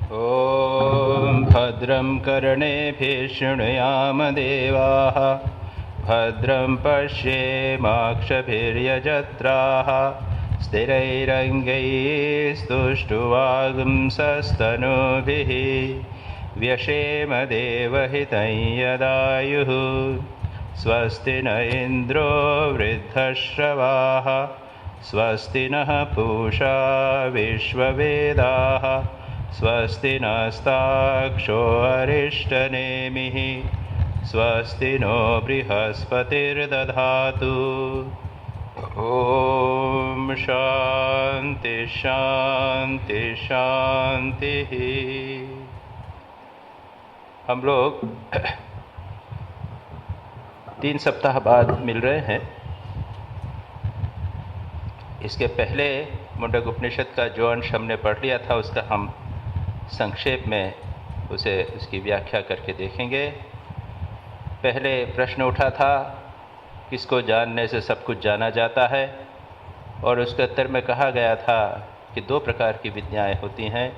ॐ भद्रं कर्णेभिः शृणुयाम देवाः भद्रं पश्येमाक्षभिर्यजत्राः स्थिरैरङ्गैस्तुष्टुवागुंसस्तनूभिः व्यशेम देवहितं यदायुः स्वस्ति न इन्द्रो वृद्धश्रवाः स्वस्ति नः पूषा विश्ववेदाः स्वस्ति नस्ताक्षो अरिष्टनेमिः स्वस्ति नो बृहस्पतिर्दधातु। ओम शांति शांति शांति। हम लोग 3 सप्ताह बाद मिल रहे हैं। इसके पहले मुंडक उपनिषद का जो अंश हमने पढ़ लिया था उसका हम संक्षेप में उसकी व्याख्या करके देखेंगे। पहले प्रश्न उठा था किसको जानने से सब कुछ जाना जाता है, और उसके उत्तर में कहा गया था कि 2 प्रकार की विद्याएं होती हैं,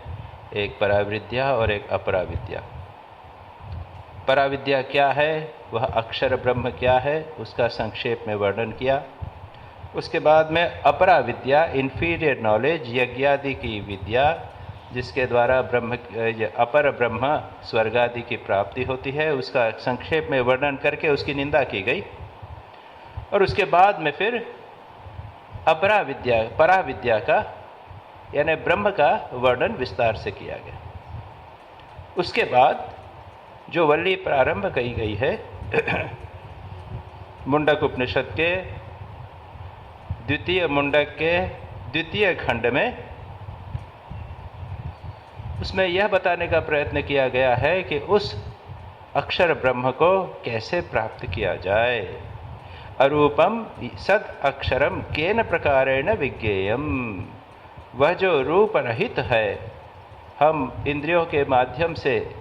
एक पराविद्या और एक अपराविद्या। पराविद्या क्या है, वह अक्षर ब्रह्म क्या है, उसका संक्षेप में वर्णन किया। उसके बाद में अपराविद्या, इन्फीरियर नॉलेज, यज्ञादि की विद्या जिसके द्वारा अपर ब्रह्म स्वर्ग आदि की प्राप्ति होती है, उसका संक्षेप में वर्णन करके उसकी निंदा की गई। और उसके बाद में फिर अपराविद्या, पराविद्या का यानी ब्रह्म का वर्णन विस्तार से किया गया। उसके बाद जो वल्ली प्रारंभ की गई है मुंडक उपनिषद के द्वितीय मुंडक के द्वितीय खंड में, उसमें यह बताने का प्रयत्न किया गया है कि उस अक्षर ब्रह्म को कैसे प्राप्त किया जाए। अरूपम सद अक्षरम केन प्रकारेण विज्ञेयम, वह जो रूप रहित है, हम इंद्रियों के माध्यम से,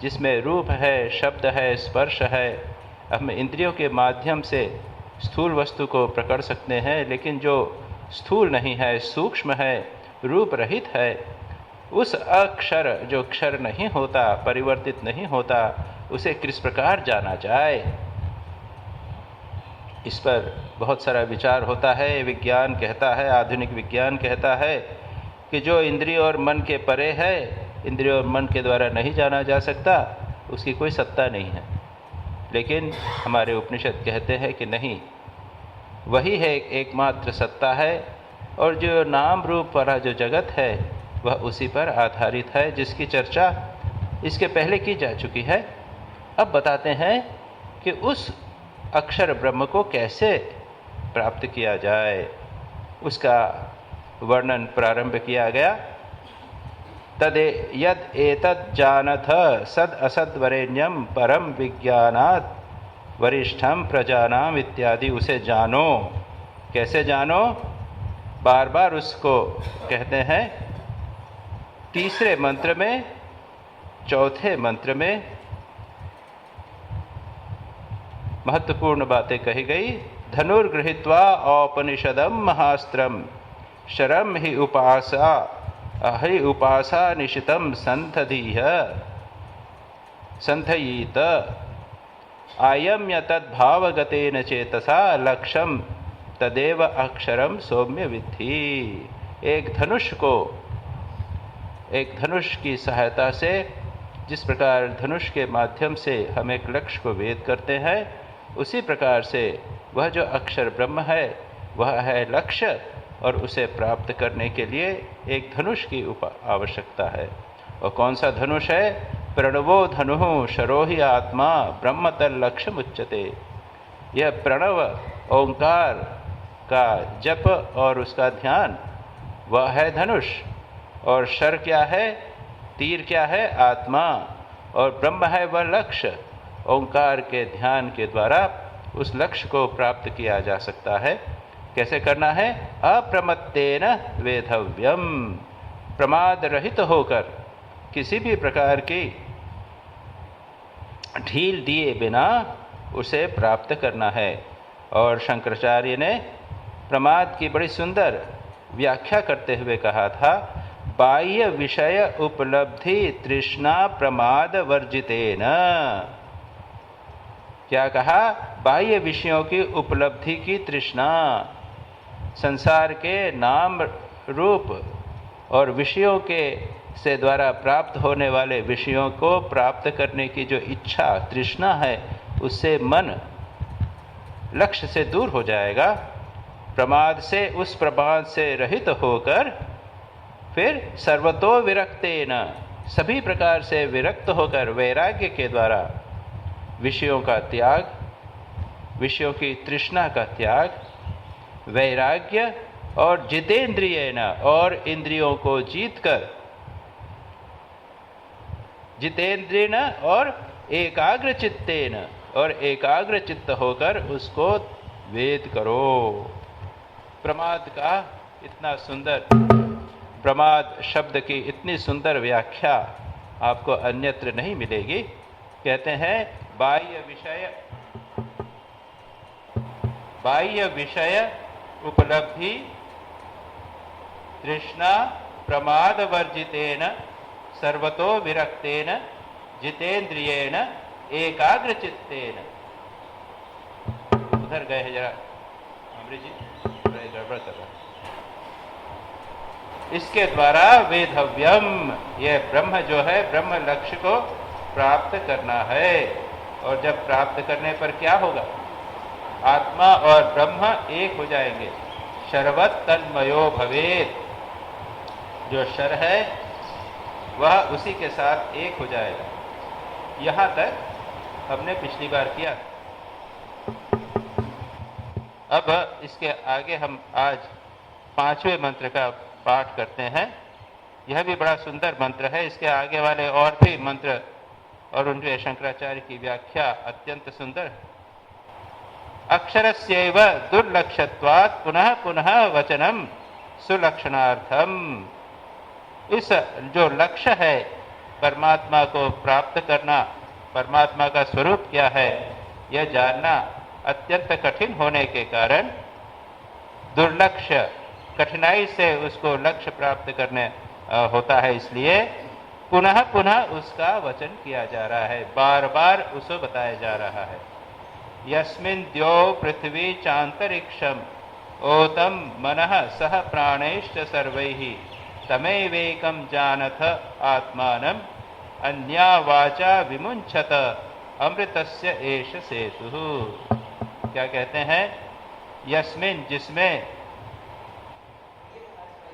जिसमें रूप है, शब्द है, स्पर्श है, हम इंद्रियों के माध्यम से स्थूल वस्तु को पकड़ सकते हैं, लेकिन जो स्थूल नहीं है, सूक्ष्म है, रूप रहित है, उस अक्षर जो क्षर नहीं होता, परिवर्तित नहीं होता, उसे किस प्रकार जाना जाए, इस पर बहुत सारा विचार होता है। विज्ञान कहता है, आधुनिक विज्ञान कहता है कि जो इंद्रिय और मन के परे है, इंद्रिय और मन के द्वारा नहीं जाना जा सकता, उसकी कोई सत्ता नहीं है। लेकिन हमारे उपनिषद कहते हैं कि नहीं, वही है एकमात्र सत्ता है, और जो नाम रूप वाला जो जगत है वह उसी पर आधारित है, जिसकी चर्चा इसके पहले की जा चुकी है। अब बताते हैं कि उस अक्षर ब्रह्म को कैसे प्राप्त किया जाए, उसका वर्णन प्रारंभ किया गया। तदे यद एतद् जानथ सद असद वरेण्यम परम विज्ञानात् वरिष्ठम प्रजानाम इत्यादि, उसे जानो। कैसे जानो, बार बार उसको कहते हैं। तीसरे मंत्र में, चौथे मंत्र में महत्वपूर्ण बातें कही गई। धनुर्गृहीत्वा औपनिषदम महास्त्रम शरम हि उपासा निशितम संथयीत आयम्य तद्भावगतेन चेतसा लक्ष्यम तदेव अक्षरम सौम्य विद्धि। एक धनुष की सहायता से, जिस प्रकार धनुष के माध्यम से हम एक लक्ष्य को वेद करते हैं, उसी प्रकार से वह जो अक्षर ब्रह्म है वह है लक्ष्य, और उसे प्राप्त करने के लिए एक धनुष की आवश्यकता है। और कौन सा धनुष है? प्रणवो धनुः शरोहि आत्मा ब्रह्म तल्लक्ष्यम उच्यते। यह प्रणव ओंकार का जप और उसका ध्यान, वह है धनुष। और शर क्या है? तीर क्या है? आत्मा। और ब्रह्म है वह लक्ष्य। ओंकार के ध्यान के द्वारा उस लक्ष्य को प्राप्त किया जा सकता है। कैसे करना है? अप्रमत्तेन वेधव्यम, प्रमाद रहित होकर, किसी भी प्रकार की ढील दिए बिना उसे प्राप्त करना है। और शंकराचार्य ने प्रमाद की बड़ी सुंदर व्याख्या करते हुए कहा था, बाह्य विषय उपलब्धि तृष्णा प्रमाद वर्जितेन। क्या कहा? बाह्य विषयों की उपलब्धि की तृष्णा, संसार के नाम रूप और विषयों के से द्वारा प्राप्त होने वाले विषयों को प्राप्त करने की जो इच्छा तृष्णा है, उससे मन लक्ष्य से दूर हो जाएगा। प्रमाद से, उस प्रमाद से रहित होकर फिर सर्वतो विरक्तेन, सभी प्रकार से विरक्त होकर वैराग्य के द्वारा विषयों का त्याग, विषयों की तृष्णा का त्याग, वैराग्य और जितेंद्रियेन, और इंद्रियों को जीतकर, जितेंद्रियेन और एकाग्र चित्तेन, और एकाग्र चित्त होकर उसको वेद करो। प्रमाद का इतना सुंदर, प्रमाद शब्द की इतनी सुंदर व्याख्या आपको अन्यत्र नहीं मिलेगी। कहते हैं बाह्य विषय उपलब्धि तृष्णा प्रमाद वर्जितेन सर्वतो विरक्तेन जितेंद्रियेन एकाग्र चित्तेन। उधर गए हैं जरा अमृत जी, गड़बड़ कर रहा। इसके द्वारा वेधव्यम, यह ब्रह्म जो है, ब्रह्म लक्ष्य को प्राप्त करना है। और जब प्राप्त करने पर क्या होगा? आत्मा और ब्रह्म एक हो जाएंगे। शरवत तन्मयो भवेत, जो शर है वह उसी के साथ एक हो जाएगा। यहाँ तक हमने पिछली बार किया। अब इसके आगे हम आज 5वें मंत्र का पाठ करते हैं। यह भी बड़ा सुंदर मंत्र है। इसके आगे वाले और भी मंत्र और उनके शंकराचार्य की व्याख्या अत्यंत सुंदर है। अक्षरस्यैव दुर्लक्ष्यत्वात् पुनः पुनः वचनम सुलक्षणार्थम। इस जो लक्ष्य है परमात्मा को प्राप्त करना, परमात्मा का स्वरूप क्या है यह जानना अत्यंत कठिन होने के कारण दुर्लक्ष्य, कठिनाई से उसको लक्ष्य प्राप्त करने होता है। इसलिए पुनः पुनः उसका वचन किया जा रहा है, बार बार उसको बताया जा रहा है। यस्मिन् द्यौ पृथ्वी चांतरिक्षम ओतम मनः सह प्राणैश्च सर्वैः तमेवेकं जानथ आत्मानं अन्या वाचा विमुंचत अमृतस्य एष सेतुः। क्या कहते हैं? यस्मिन्, जिसमें,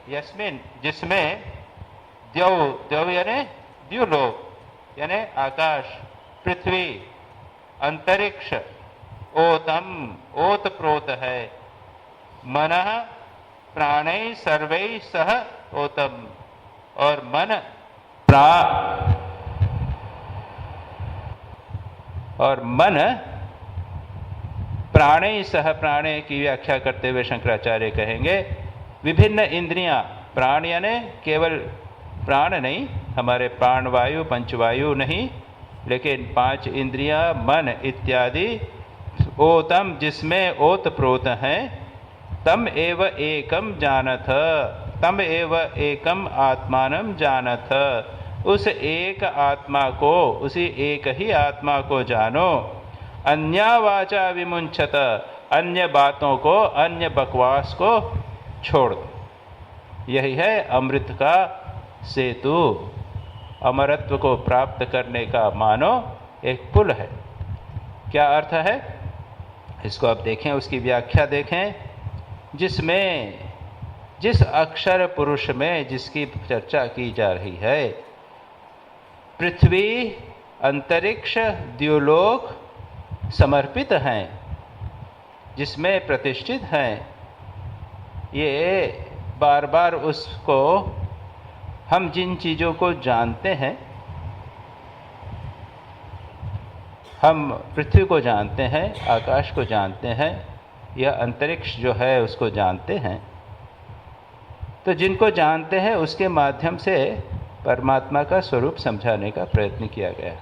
यस्मिन् जिसमें द्यौ, द्यौ यानी द्युलोक यानी आकाश, पृथ्वी, अंतरिक्ष, ओतम ओत प्रोत है, मनः प्राणै सर्वै सह ओतम, और मन प्राणे सह, प्राणे की व्याख्या करते हुए शंकराचार्य कहेंगे विभिन्न इंद्रियां, प्राण यानी केवल प्राण नहीं, हमारे प्राणवायु पंचवायु नहीं, लेकिन 5 इंद्रियां, मन इत्यादि, ओतम जिसमें ओत प्रोत हैं, तम एव एकम जानथ, तम एव एकम आत्मानं जानथ, उस एक आत्मा को, उसी एक ही आत्मा को जानो। अन्या वाचा विमुंचत, अन्य बातों को, अन्य बकवास को छोड़ दो। यही है अमृत का सेतु, अमरत्व को प्राप्त करने का मानो एक पुल है। क्या अर्थ है इसको आप देखें, उसकी व्याख्या देखें। जिसमें, जिस अक्षर पुरुष में जिसकी चर्चा की जा रही है, पृथ्वी, अंतरिक्ष, द्युलोक समर्पित हैं, जिसमें प्रतिष्ठित हैं, ये बार बार उसको, हम जिन चीज़ों को जानते हैं, हम पृथ्वी को जानते हैं, आकाश को जानते हैं, यह अंतरिक्ष जो है उसको जानते हैं, तो जिनको जानते हैं उसके माध्यम से परमात्मा का स्वरूप समझाने का प्रयत्न किया गया।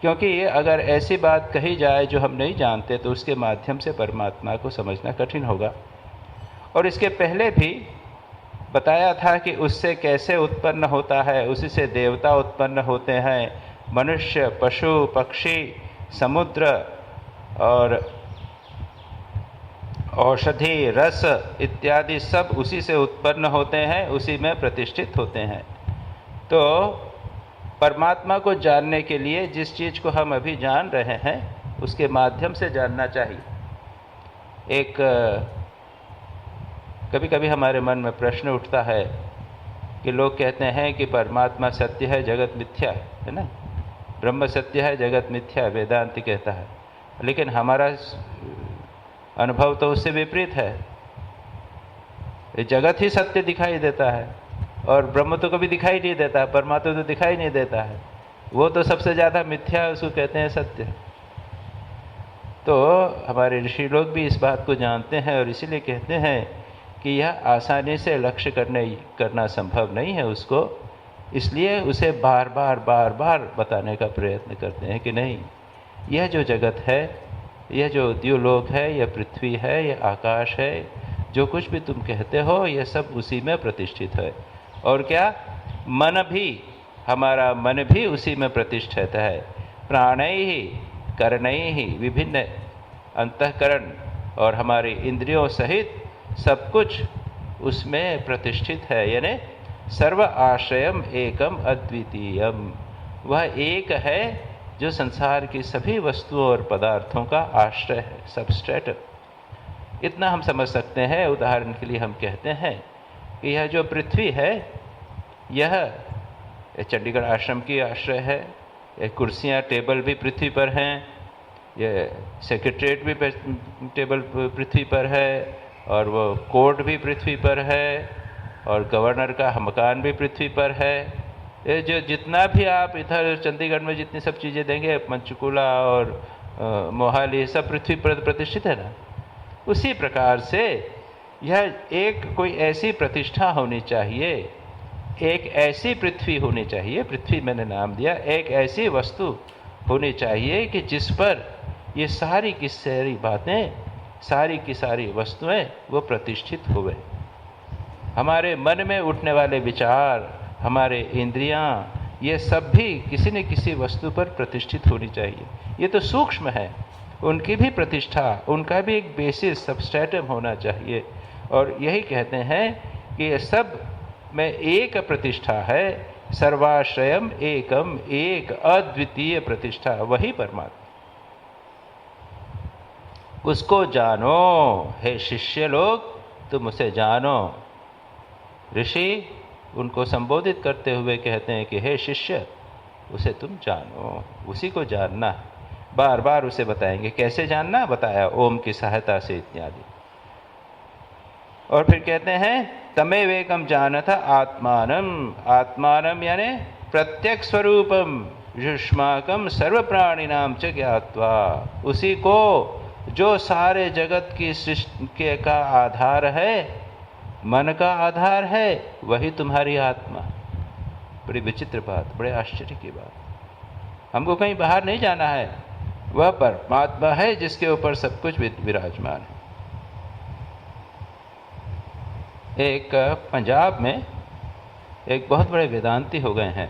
क्योंकि अगर ऐसी बात कही जाए जो हम नहीं जानते तो उसके माध्यम से परमात्मा को समझना कठिन होगा। और इसके पहले भी बताया था कि उससे कैसे उत्पन्न होता है, उसी से देवता उत्पन्न होते हैं, मनुष्य, पशु, पक्षी, समुद्र और औषधि, रस इत्यादि सब उसी से उत्पन्न होते हैं, उसी में प्रतिष्ठित होते हैं। तो परमात्मा को जानने के लिए जिस चीज़ को हम अभी जान रहे हैं उसके माध्यम से जानना चाहिए। एक कभी कभी हमारे मन में प्रश्न उठता है कि लोग कहते हैं कि परमात्मा सत्य है, जगत मिथ्या है ना, ब्रह्म सत्य है, जगत मिथ्या, वेदांत कहता है। लेकिन हमारा अनुभव तो उससे विपरीत है। ये जगत ही सत्य दिखाई देता है और ब्रह्म तो कभी दिखाई नहीं देता, परमात्मा तो दिखाई नहीं देता है, वो तो सबसे ज़्यादा मिथ्या, उसको कहते हैं सत्य। तो हमारे ऋषि लोग भी इस बात को जानते हैं और इसीलिए कहते हैं कि यह आसानी से लक्ष्य करना संभव नहीं है उसको, इसलिए उसे बार बार बताने का प्रयत्न करते हैं कि नहीं, यह जो जगत है, यह जो द्युलोक है, यह पृथ्वी है, यह आकाश है, जो कुछ भी तुम कहते हो यह सब उसी में प्रतिष्ठित है। और क्या, मन भी, हमारा मन भी उसी में प्रतिष्ठित है। प्राणैहि करणैहि, विभिन्न अंतःकरण और हमारी इंद्रियों सहित सब कुछ उसमें प्रतिष्ठित है। यानी सर्व आश्रयम एकम अद्वितीयम, वह एक है जो संसार की सभी वस्तुओं और पदार्थों का आश्रय है, सबस्ट्रेट। इतना हम समझ सकते हैं। उदाहरण के लिए हम कहते हैं कि यह जो पृथ्वी है यह चंडीगढ़ आश्रम की आश्रय है, ये कुर्सियाँ टेबल भी पृथ्वी पर हैं, ये सेक्रेटरीट भी टेबल पृथ्वी पर है, और वो कोर्ट भी पृथ्वी पर है, और गवर्नर का मकान भी पृथ्वी पर है। ये जो जितना भी आप इधर चंडीगढ़ में जितनी सब चीज़ें देंगे, पंचकूला और मोहाली, सब पृथ्वी पर प्रतिष्ठित है ना। उसी प्रकार से यह एक कोई ऐसी प्रतिष्ठा होनी चाहिए, एक ऐसी पृथ्वी होनी चाहिए, पृथ्वी मैंने नाम दिया, एक ऐसी वस्तु होनी चाहिए कि जिस पर ये सारी की सारी बातें, सारी की सारी वस्तुएं वो प्रतिष्ठित हुए। हमारे मन में उठने वाले विचार, हमारे इंद्रियां, ये सब भी किसी न किसी वस्तु पर प्रतिष्ठित होनी चाहिए। ये तो सूक्ष्म है, उनकी भी प्रतिष्ठा, उनका भी एक बेसिस सबस्ट्रेटम होना चाहिए। और यही कहते हैं कि ये सब में एक प्रतिष्ठा है, सर्वाश्रयम एकम, एक अद्वितीय प्रतिष्ठा, वही परमात्मा। उसको जानो, हे शिष्य लोग तुम उसे जानो। ऋषि उनको संबोधित करते हुए कहते हैं कि हे शिष्य, उसे तुम जानो, उसी को जानना है। बार बार उसे बताएंगे कैसे जानना, बताया ओम की सहायता से इत्यादि। और फिर कहते हैं तमेवेकम जानथ आत्मानम, आत्मानम यानी प्रत्यक्ष स्वरूपम, युष्माकम सर्व प्राणिनाम च ज्ञात्वा, उसी को जो सारे जगत की सृष्टि का आधार है, मन का आधार है, वही तुम्हारी आत्मा। बड़ी विचित्र बात, बड़े आश्चर्य की बात। हमको कहीं बाहर नहीं जाना है, वह परमात्मा है जिसके ऊपर सब कुछ विराजमान है। एक पंजाब में एक बहुत बड़े वेदांती हो गए हैं,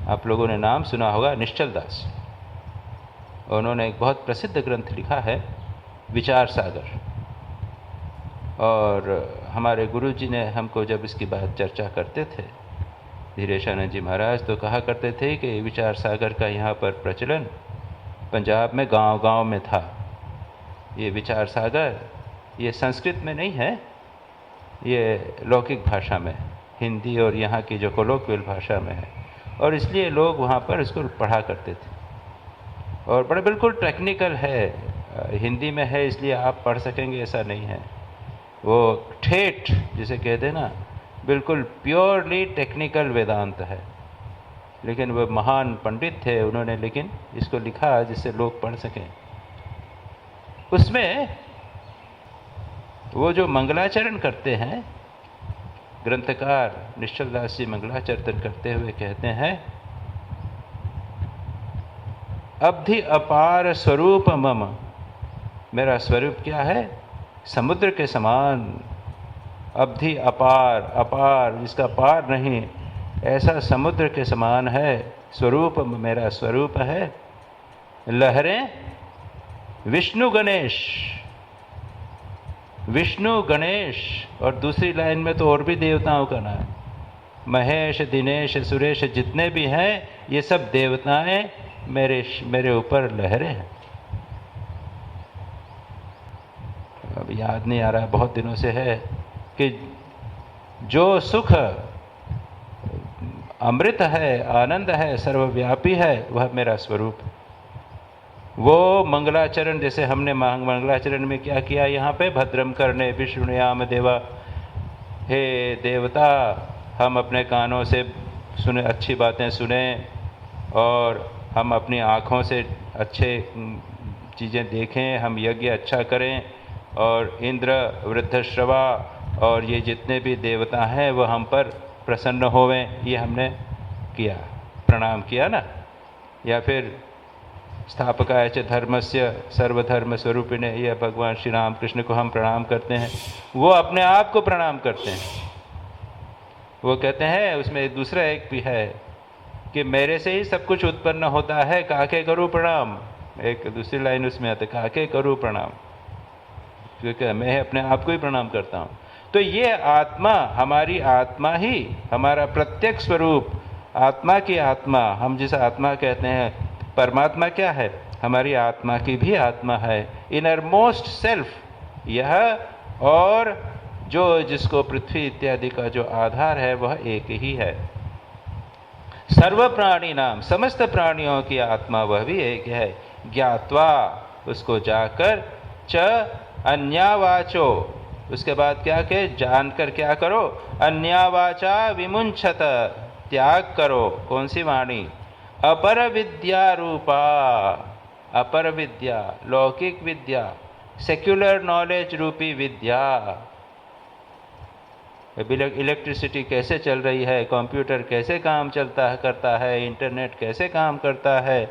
आप लोगों ने नाम सुना होगा, निश्चल दास। उन्होंने एक बहुत प्रसिद्ध ग्रंथ लिखा है, विचार सागर। और हमारे गुरुजी ने हमको जब इसकी बात चर्चा करते थे, धीरेशानंद जी महाराज, तो कहा करते थे कि विचार सागर का यहाँ पर प्रचलन पंजाब में गांव-गांव में था। ये विचार सागर ये संस्कृत में नहीं है, ये लौकिक भाषा में, हिंदी और यहाँ की जो कोलोक्वियल भाषा में है। और इसलिए लोग वहाँ पर इसको पढ़ा करते थे। और बड़े बिल्कुल टेक्निकल है, हिंदी में है इसलिए आप पढ़ सकेंगे ऐसा नहीं है। वो ठेठ जिसे कहते हैं ना, बिल्कुल प्योरली टेक्निकल वेदांत है। लेकिन वो महान पंडित थे, उन्होंने लेकिन इसको लिखा जिससे लोग पढ़ सकें। उसमें वो जो मंगलाचरण करते हैं, ग्रंथकार निश्चल दास जी मंगलाचरण करते हुए कहते हैं, अब्धि अपार स्वरूप मम, मेरा स्वरूप क्या है, समुद्र के समान अवधि अपार, अपार जिसका पार नहीं, ऐसा समुद्र के समान है स्वरूप, मेरा स्वरूप है। लहरें विष्णु गणेश, विष्णु गणेश, और दूसरी लाइन में तो और भी देवताओं का नाम, महेश, दिनेश, सुरेश, जितने भी हैं ये सब देवताएं मेरे ऊपर लहरें हैं। अब याद नहीं आ रहा, बहुत दिनों से है कि जो सुख अमृत है, आनंद है, सर्वव्यापी है, वह मेरा स्वरूप है। वो मंगलाचरण, जैसे हमने मंगलाचरण में क्या किया यहाँ पे, भद्रम करने विष्णुयाम देवा, हे देवता हम अपने कानों से सुने, अच्छी बातें सुने, और हम अपनी आँखों से अच्छे चीज़ें देखें, हम यज्ञ अच्छा करें, और इंद्र, वृद्धश्रवा और ये जितने भी देवता हैं वो हम पर प्रसन्न होवें, ये हमने किया, प्रणाम किया ना। या फिर स्थापकाय च धर्मस्य सर्वधर्म स्वरूपिणे, यह भगवान श्री राम कृष्ण को हम प्रणाम करते हैं, वो अपने आप को प्रणाम करते हैं। वो कहते हैं, उसमें एक दूसरा एक भी है कि मेरे से ही सब कुछ उत्पन्न होता है, काके करूँ प्रणाम। एक दूसरी लाइन उसमें आती, काके करूँ प्रणाम, क्योंकि मैं अपने आप को ही प्रणाम करता हूँ। तो ये आत्मा, हमारी आत्मा ही हमारा प्रत्यक्ष स्वरूप, आत्मा की आत्मा, हम जिस आत्मा कहते हैं, परमात्मा क्या है, हमारी आत्मा की भी आत्मा है, इनर मोस्ट सेल्फ यह, और जो जिसको पृथ्वी इत्यादि का जो आधार है वह एक ही है। सर्व प्राणी नाम, समस्त प्राणियों की आत्मा वह भी एक है। ज्ञात्वा, उसको जाकर, च अन्यावाचो, उसके बाद क्या के, जानकर क्या करो, अन्यावाचा विमुंचत, त्याग करो। कौन सी वाणी, अपर विद्या रूपा, अपर विद्या, लौकिक विद्या, सेक्युलर नॉलेज रूपी विद्या। इलेक्ट्रिसिटी कैसे चल रही है, कंप्यूटर कैसे काम चलता है, करता है, इंटरनेट कैसे काम करता है,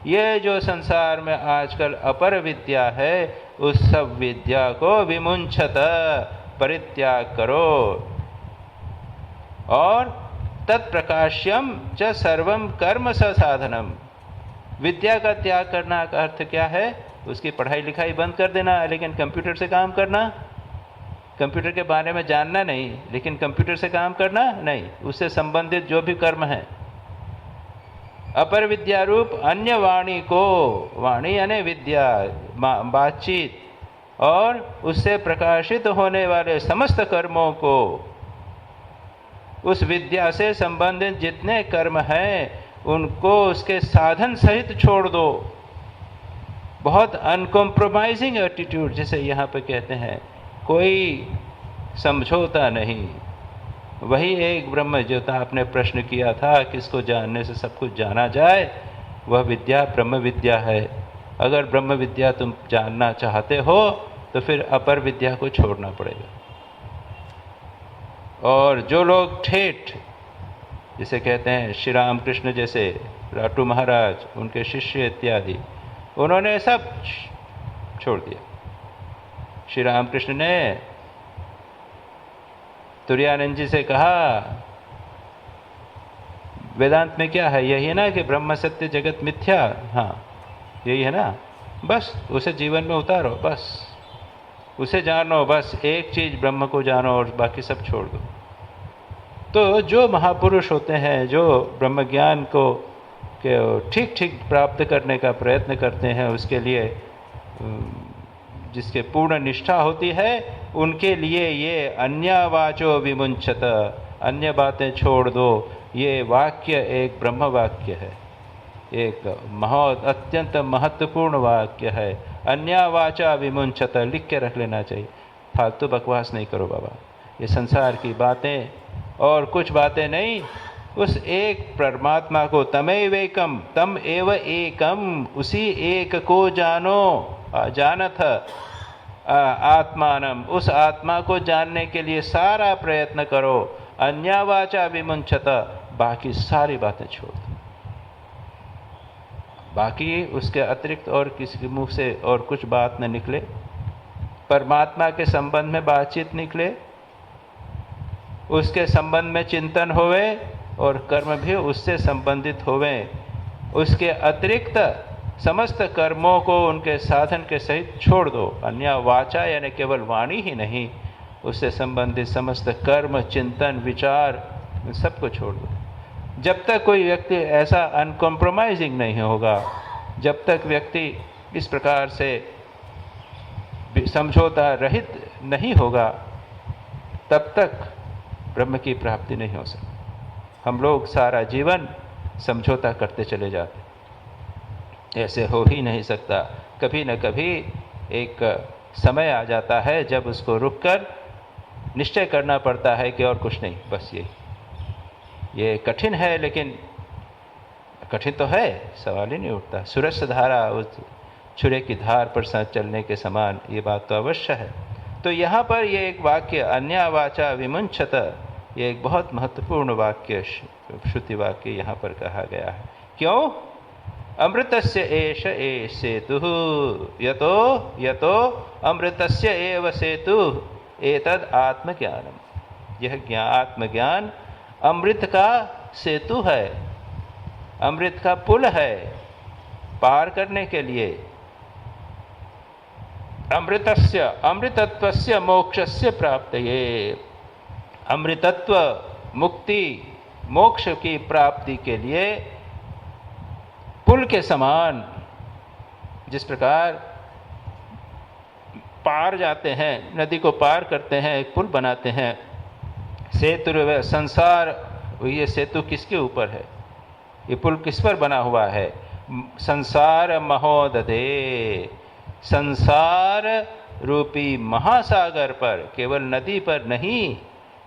ये जो संसार में आजकल अपर विद्या है, उस सब विद्या को विमुंचत, परित्याग करो। और तत्प्रकाश्यम च सर्वम कर्म साधनम, विद्या का त्याग करना का अर्थ क्या है, उसकी पढ़ाई लिखाई बंद कर देना, लेकिन कंप्यूटर से काम करना, कंप्यूटर के बारे में जानना नहीं, लेकिन कंप्यूटर से काम करना नहीं, उससे संबंधित जो भी कर्म है। अपर विद्या रूप अन्य वाणी को, वाणी यानी विद्या, बातचीत, और उससे प्रकाशित होने वाले समस्त कर्मों को, उस विद्या से संबंधित जितने कर्म हैं उनको उसके साधन सहित छोड़ दो। बहुत अनकॉम्प्रोमाइजिंग एटीट्यूड, जैसे यहाँ पे कहते हैं, कोई समझौता नहीं। वही एक ब्रह्म, जो था आपने प्रश्न किया था, किसको जानने से सब कुछ जाना जाए, वह विद्या ब्रह्म विद्या है। अगर ब्रह्म विद्या तुम जानना चाहते हो तो फिर अपर विद्या को छोड़ना पड़ेगा। और जो लोग ठेठ, जिसे कहते हैं श्री राम कृष्ण जैसे, लाटू महाराज, उनके शिष्य इत्यादि, उन्होंने सब छोड़ दिया। श्री राम कृष्ण ने तुरानंद जी से कहा, वेदांत में क्या है, यही है ना कि ब्रह्म सत्य जगत मिथ्या, हाँ यही है ना, बस उसे जीवन में उतारो, बस उसे जानो, बस एक चीज़ ब्रह्म को जानो और बाकी सब छोड़ दो। तो जो महापुरुष होते हैं, जो ब्रह्म ज्ञान को ठीक ठीक प्राप्त करने का प्रयत्न करते हैं, उसके लिए जिसके पूर्ण निष्ठा होती है, उनके लिए ये अन्यवाचो विमुंचत, अन्य बातें छोड़ दो, ये वाक्य एक ब्रह्म वाक्य है, एक अत्यंत महत्वपूर्ण वाक्य है। अन्यवाचा विमुंचत, लिख के रख लेना चाहिए, फालतू बकवास नहीं करो बाबा। ये संसार की बातें और कुछ बातें नहीं, उस एक परमात्मा को, तमेवैकम, तम एव एकम, उसी एक को जानो, जानथ आत्मानम, उस आत्मा को जानने के लिए सारा प्रयत्न करो। अन्यवाचा विमुंचत, बाकी सारी बातें छोड़ दो, बाकी उसके अतिरिक्त और किसी के मुख से और कुछ बात न निकले, परमात्मा के संबंध में बातचीत निकले, उसके संबंध में चिंतन होवे और कर्म भी उससे संबंधित होवे। उसके अतिरिक्त समस्त कर्मों को उनके साधन के सहित छोड़ दो। अन्य वाचा यानी केवल वाणी ही नहीं, उससे संबंधित समस्त कर्म, चिंतन, विचार, सबको छोड़ दो। जब तक कोई व्यक्ति ऐसा अनकॉम्प्रोमाइजिंग नहीं होगा, जब तक व्यक्ति इस प्रकार से समझौता रहित नहीं होगा, तब तक ब्रह्म की प्राप्ति नहीं हो सकती। हम लोग सारा जीवन समझौता करते चले जाते, ऐसे हो ही नहीं सकता। कभी न कभी एक समय आ जाता है जब उसको रुककर निश्चय करना पड़ता है कि और कुछ नहीं, बस ये कठिन है, लेकिन कठिन तो है, सवाल ही नहीं उठता। सूरज से धारा उस छुरे की धार पर साथ चलने के समान, ये बात तो अवश्य है। तो यहाँ पर ये एक वाक्य अन्या वाचा विमुंचत, ये एक बहुत महत्वपूर्ण वाक्य, श्रुति वाक्य यहाँ पर कहा गया है। क्यों? अमृतस्य एष ए सेतु, यतो अमृतस्य एव सेतु एतद आत्मज्ञानम। यह आत्मज्ञान अमृत का सेतु है, अमृत का पुल है पार करने के लिए। अमृतत्वस्य मोक्षस्य प्राप्तये, अमृतत्व, मुक्ति, मोक्ष की प्राप्ति के लिए पुल के समान, जिस प्रकार पार जाते हैं, नदी को पार करते हैं, एक पुल बनाते हैं। सेतु संसार, ये सेतु किसके ऊपर है? ये पुल किस पर बना हुआ है? संसार महोदधे, संसार रूपी महासागर पर, केवल नदी पर नहीं।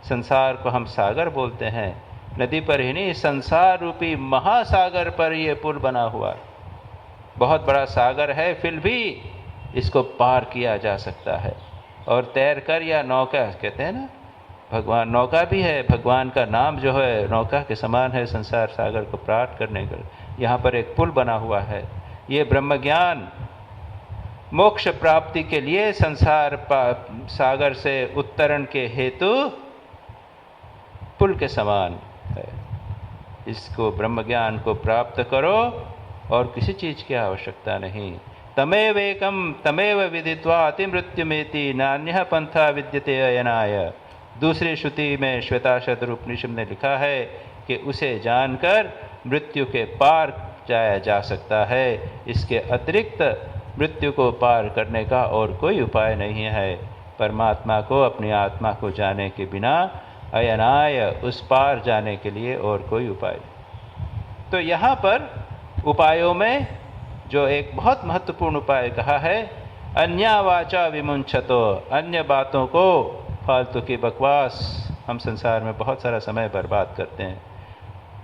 संसार को हम सागर बोलते हैं, नदी पर ही नहीं, संसार रूपी महासागर पर ये पुल बना हुआ है। बहुत बड़ा सागर है, फिर भी इसको पार किया जा सकता है। और तैर कर, या नौका कहते हैं ना, भगवान नौका भी है, भगवान का नाम जो है नौका के समान है संसार सागर को पार करने का। यहाँ पर एक पुल बना हुआ है। ये ब्रह्म ज्ञान मोक्ष प्राप्ति के लिए संसार सागर से उत्तरण के हेतु पुल के समान है। इसको ब्रह्म ज्ञान को प्राप्त करो और किसी चीज़ की आवश्यकता नहीं। तमेव एकम तमेव विदित्वा अतिमृत्युमेति नान्यः पंथा विद्यते अयनाय। दूसरी श्रुति में श्वेताश्वतर उपनिषद ने लिखा है कि उसे जानकर मृत्यु के पार जाया जा सकता है। इसके अतिरिक्त मृत्यु को पार करने का और कोई उपाय नहीं है। परमात्मा को, अपनी आत्मा को जाने के बिना अयनाय, उस पार जाने के लिए और कोई उपाय नहीं। तो यहाँ पर उपायों में जो एक बहुत महत्वपूर्ण उपाय कहा है, अन्या वाचा विमुंचतो, अन्य बातों को, फालतू की बकवास, हम संसार में बहुत सारा समय बर्बाद करते हैं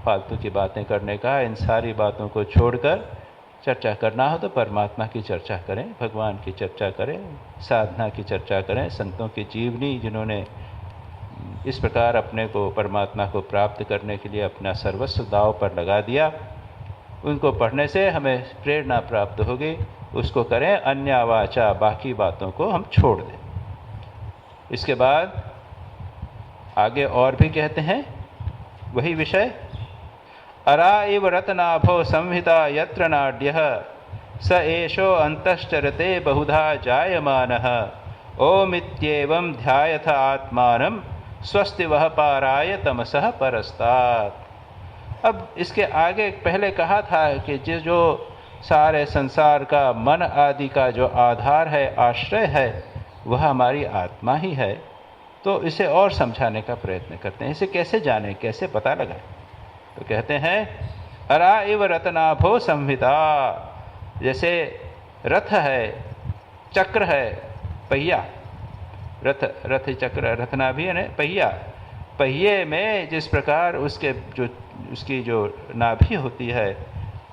फालतू की बातें करने का। इन सारी बातों को छोड़कर चर्चा करना हो तो परमात्मा की चर्चा करें, भगवान की चर्चा करें, साधना की चर्चा करें। संतों की जीवनी, जिन्होंने इस प्रकार अपने को, परमात्मा को प्राप्त करने के लिए अपना सर्वस्व दांव पर लगा दिया, उनको पढ़ने से हमें प्रेरणा प्राप्त होगी। उसको करें। अन्य वाचा, बाकी बातों को हम छोड़ दें। इसके बाद आगे और भी कहते हैं वही विषय, अरा इव रत्नाभो संहिता यत्र नाड्यः स एषो अंतश्चरते बहुधा जायमानः ओमित्येवं ध्यायथ आत्मानं स्वस्ति वह पाराय तमसः परस्तात्। अब इसके आगे पहले कहा था कि जो सारे संसार का, मन आदि का जो आधार है, आश्रय है, वह हमारी आत्मा ही है। तो इसे और समझाने का प्रयत्न करते हैं। इसे कैसे जाने, कैसे पता लगाएं? तो कहते हैं, अरा इव रत्नाभो संहिता, जैसे रथ है, चक्र है, पहिया, रथ चक्र, रत्ना भी है ना, पहिया। पहिए में जिस प्रकार उसकी जो नाभि होती है,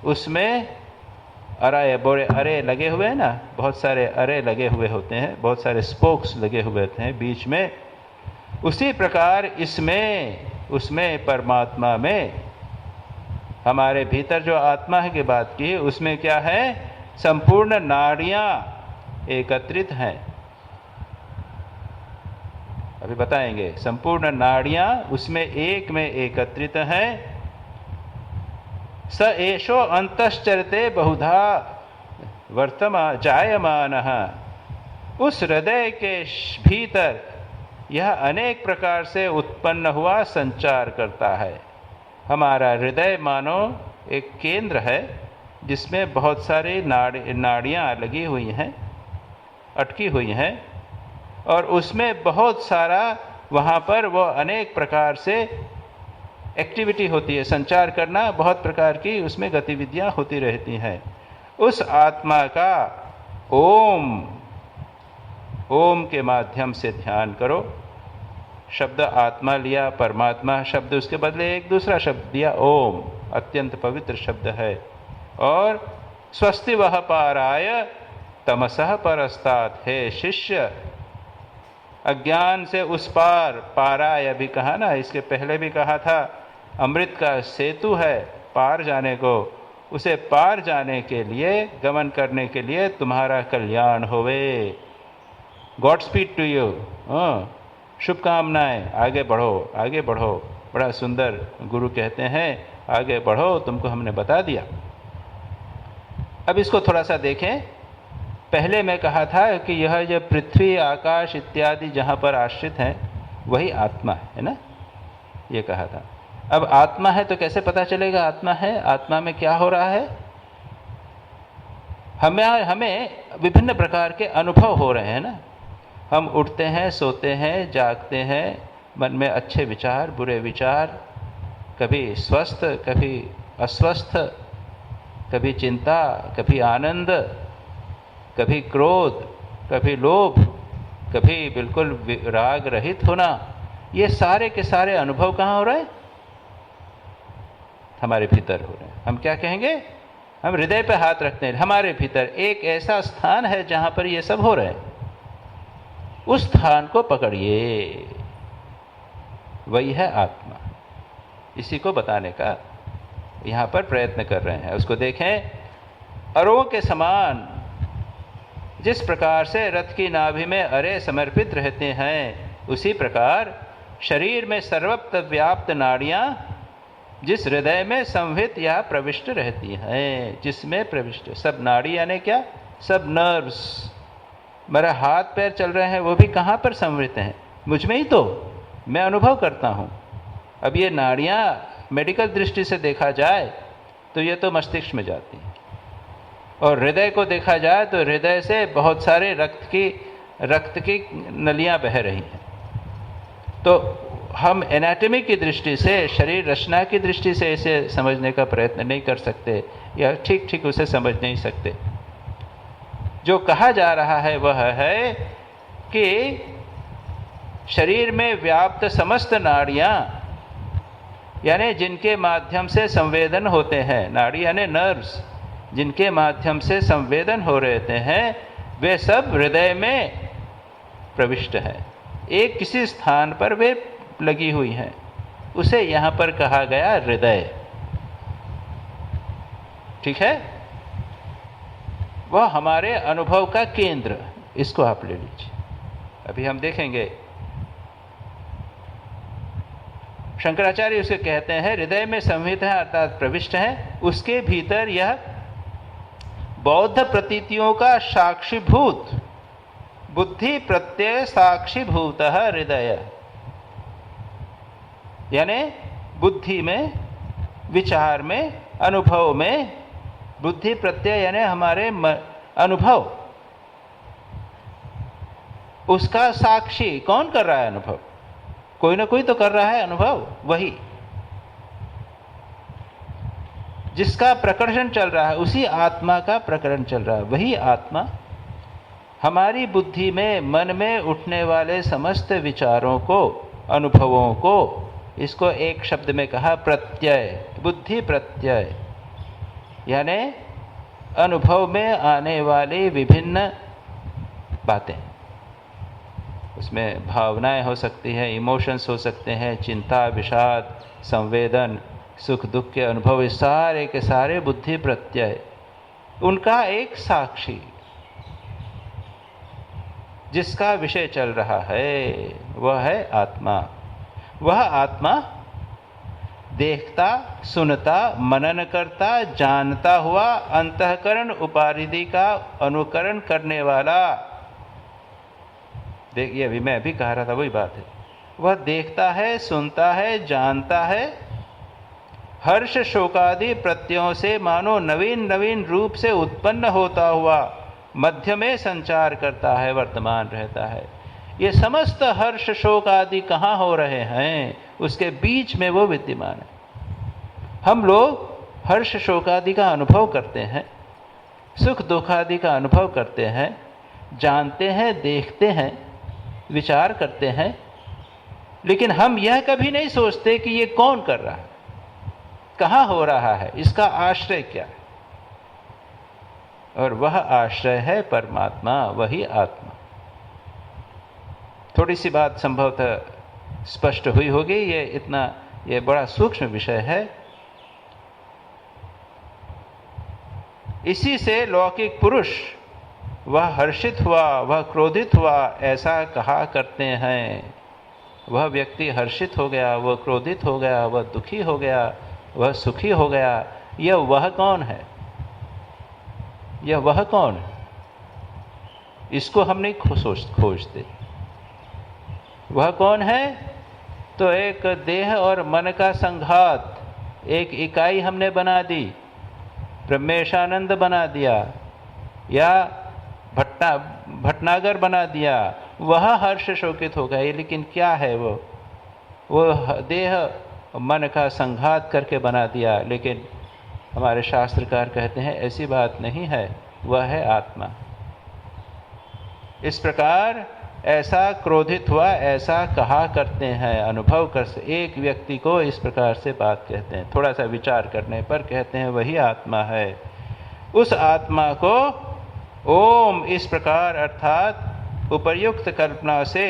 उसमें अरे लगे हुए हैं ना, बहुत सारे अरे लगे हुए होते हैं, बहुत सारे स्पोक्स लगे हुए होते हैं बीच में। उसी प्रकार उसमें परमात्मा में, हमारे भीतर जो आत्मा है की बात की, उसमें क्या है? संपूर्ण नाड़ियाँ एकत्रित हैं। अभी बताएंगे। संपूर्ण नाड़ियां उसमें एक में एकत्रित हैं। स एषो अंतश्चरते बहुधा वर्तमान जायमानः, उस हृदय के भीतर यह अनेक प्रकार से उत्पन्न हुआ संचार करता है। हमारा हृदय मानो एक केंद्र है जिसमें बहुत सारी नाड़ियाँ लगी हुई हैं, अटकी हुई हैं, और उसमें बहुत सारा वहाँ पर वो अनेक प्रकार से एक्टिविटी होती है, संचार करना, बहुत प्रकार की उसमें गतिविधियाँ होती रहती हैं। उस आत्मा का ओम के माध्यम से ध्यान करो। शब्द आत्मा लिया, परमात्मा शब्द, उसके बदले एक दूसरा शब्द दिया ओम, अत्यंत पवित्र शब्द है। और स्वस्ति वह पाराय तमसः परस्तात्, हे शिष्य अज्ञान से उस पार, पाराय अभी कहा ना, इसके पहले भी कहा था, अमृत का सेतु है पार जाने को, उसे पार जाने के लिए, गमन करने के लिए तुम्हारा कल्याण होवे। गॉड स्पीड टू यू, शुभकामनाएं, आगे बढ़ो आगे बढ़ो। बड़ा सुंदर गुरु कहते हैं, आगे बढ़ो, तुमको हमने बता दिया। अब इसको थोड़ा सा देखें। पहले मैं कहा था कि यह जो पृथ्वी आकाश इत्यादि जहाँ पर आश्रित हैं वही आत्मा है ना, ये कहा था। अब आत्मा है तो कैसे पता चलेगा आत्मा है? आत्मा में क्या हो रहा है? हमें विभिन्न प्रकार के अनुभव हो रहे हैं ना। हम उठते हैं, सोते हैं, जागते हैं, मन में अच्छे विचार, बुरे विचार, कभी स्वस्थ, कभी अस्वस्थ, कभी चिंता, कभी आनंद, कभी क्रोध, कभी लोभ, कभी बिल्कुल राग रहित होना। ये सारे के सारे अनुभव कहाँ हो रहे हैं? हमारे भीतर हो रहे हैं। हम क्या कहेंगे? हम हृदय पे हाथ रखते हैं। हमारे भीतर एक ऐसा स्थान है जहाँ पर ये सब हो रहे हैं, उस स्थान को पकड़िए, वही है आत्मा। इसी को बताने का यहाँ पर प्रयत्न कर रहे हैं। उसको देखें। अरों के समान जिस प्रकार से रथ की नाभि में अरे समर्पित रहते हैं, उसी प्रकार शरीर में सर्वत्र व्याप्त नाड़ियाँ जिस हृदय में संवित या प्रविष्ट रहती हैं, जिसमें प्रविष्ट, सब नाड़ी यानी क्या? सब नर्व्स। मेरा हाथ पैर चल रहे हैं, वो भी कहाँ पर संवृत हैं? मुझ में ही तो, मैं अनुभव करता हूँ। अब ये नाड़ियाँ मेडिकल दृष्टि से देखा जाए तो ये तो मस्तिष्क में जाती हैं, और हृदय को देखा जाए तो हृदय से बहुत सारे रक्त की नलियाँ बह रही हैं। तो हम एनाटॉमी की दृष्टि से, शरीर रचना की दृष्टि से इसे समझने का प्रयत्न नहीं कर सकते, या ठीक ठीक उसे समझ नहीं सकते। जो कहा जा रहा है वह है कि शरीर में व्याप्त समस्त नाड़ियाँ, यानी जिनके माध्यम से संवेदन होते हैं, नाड़ी यानी नर्व्स, जिनके माध्यम से संवेदन हो रहते हैं, वे सब हृदय में प्रविष्ट हैं। एक किसी स्थान पर वे लगी हुई हैं, उसे यहाँ पर कहा गया हृदय। ठीक है? वह हमारे अनुभव का केंद्र, इसको आप ले लीजिए। अभी हम देखेंगे। शंकराचार्य उसे कहते हैं हृदय में संवित है अर्थात प्रविष्ट है, उसके भीतर यह बौद्ध प्रतीतियों का साक्षीभूत, बुद्धि प्रत्यय साक्षीभूत हृदय, यानी बुद्धि में, विचार में, अनुभव में, बुद्धि प्रत्यय यानी हमारे अनुभव, उसका साक्षी कौन कर रहा है अनुभव? कोई ना कोई तो कर रहा है अनुभव। वही जिसका प्रकर्षण चल रहा है, उसी आत्मा का प्रकरण चल रहा है। वही आत्मा हमारी बुद्धि में, मन में उठने वाले समस्त विचारों को, अनुभवों को, इसको एक शब्द में कहा प्रत्यय, बुद्धि प्रत्यय, यानी अनुभव में आने वाली विभिन्न बातें। उसमें भावनाएं हो सकती हैं, इमोशंस हो सकते हैं, चिंता, विषाद, संवेदन, सुख दुख के अनुभव, सारे के सारे बुद्धि प्रत्यय, उनका एक साक्षी। जिसका विषय चल रहा है वह है आत्मा। वह आत्मा देखता, सुनता, मनन करता, जानता हुआ, अंतःकरण उपारिधि का अनुकरण करने वाला। देखिए, अभी मैं अभी कह रहा था वही बात है। वह देखता है, सुनता है, जानता है, हर्ष शोकादि प्रत्ययों से मानो नवीन नवीन रूप से उत्पन्न होता हुआ मध्य में संचार करता है, वर्तमान रहता है। ये समस्त हर्ष शोक आदि कहाँ हो रहे हैं? उसके बीच में वो विद्यमान है। हम लोग हर्ष शोक आदि का अनुभव करते हैं, सुख दुख आदि का अनुभव करते हैं, जानते हैं, देखते हैं, विचार करते हैं, लेकिन हम यह कभी नहीं सोचते कि ये कौन कर रहा है, कहाँ हो रहा है, इसका आश्रय क्या है। और वह आश्रय है परमात्मा, वही आत्मा। थोड़ी सी बात संभवतः स्पष्ट हुई होगी। ये बड़ा सूक्ष्म विषय है। इसी से लौकिक पुरुष वह हर्षित हुआ, वह क्रोधित हुआ, ऐसा कहा करते हैं। वह व्यक्ति हर्षित हो गया, वह क्रोधित हो गया, वह दुखी हो गया, वह सुखी हो गया। यह वह कौन है? यह वह कौन है? इसको हम नहीं खोजते। वह कौन है? तो एक देह और मन का संघात, एक इकाई हमने बना दी, ब्रह्मेशानंद बना दिया या भटनागर बना दिया, वह हर्ष शोकित हो गए। लेकिन क्या है वो देह मन का संघात करके बना दिया। लेकिन हमारे शास्त्रकार कहते हैं ऐसी बात नहीं है, वह है आत्मा। इस प्रकार ऐसा क्रोधित हुआ, ऐसा कहा करते हैं, अनुभव कर से एक व्यक्ति को इस प्रकार से बात कहते हैं। थोड़ा सा विचार करने पर कहते हैं वही आत्मा है। उस आत्मा को ओम इस प्रकार अर्थात उपर्युक्त कल्पना से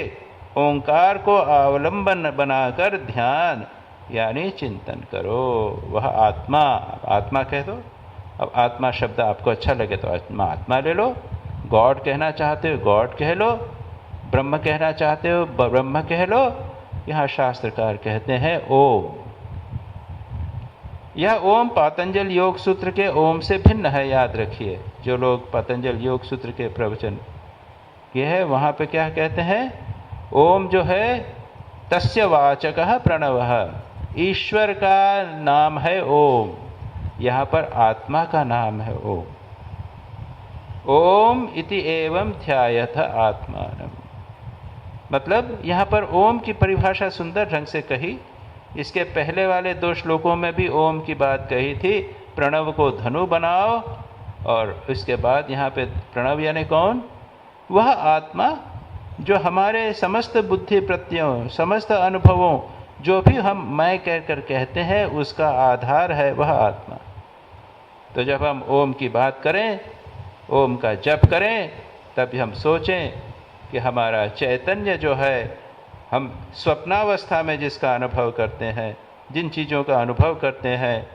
ओंकार को अवलंबन बनाकर ध्यान यानी चिंतन करो। वह आत्मा, आत्मा कह दो। अब आत्मा शब्द आपको अच्छा लगे तो आत्मा ले लो, गॉड कहना चाहते हो गॉड कह लो, ब्रह्म कहना चाहते हो ब्रह्म कह लो। यहाँ शास्त्रकार कहते हैं ओम। यह ओम पातंजल योग सूत्र के ओम से भिन्न है, याद रखिए। जो लोग पातंजल योग सूत्र के प्रवचन किए हैं वहाँ पे क्या कहते हैं? ओम जो है तस्य वाचकः प्रणवः, ईश्वर का नाम है ओम। यहाँ पर आत्मा का नाम है ओम। ओम इति एवं ध्यायथ आत्मानम्। मतलब यहाँ पर ओम की परिभाषा सुंदर ढंग से कही। इसके पहले वाले 2 श्लोकों में भी ओम की बात कही थी, प्रणव को धनु बनाओ। और इसके बाद यहाँ पे प्रणव यानी कौन? वह आत्मा जो हमारे समस्त बुद्धि प्रत्ययों, समस्त अनुभवों, जो भी हम मैं कहकर कहते हैं, उसका आधार है वह आत्मा। तो जब हम ओम की बात करें, ओम का जप करें, तब हम सोचें कि हमारा चैतन्य जो है, हम स्वप्नावस्था में जिसका अनुभव करते हैं, जिन चीज़ों का अनुभव करते हैं,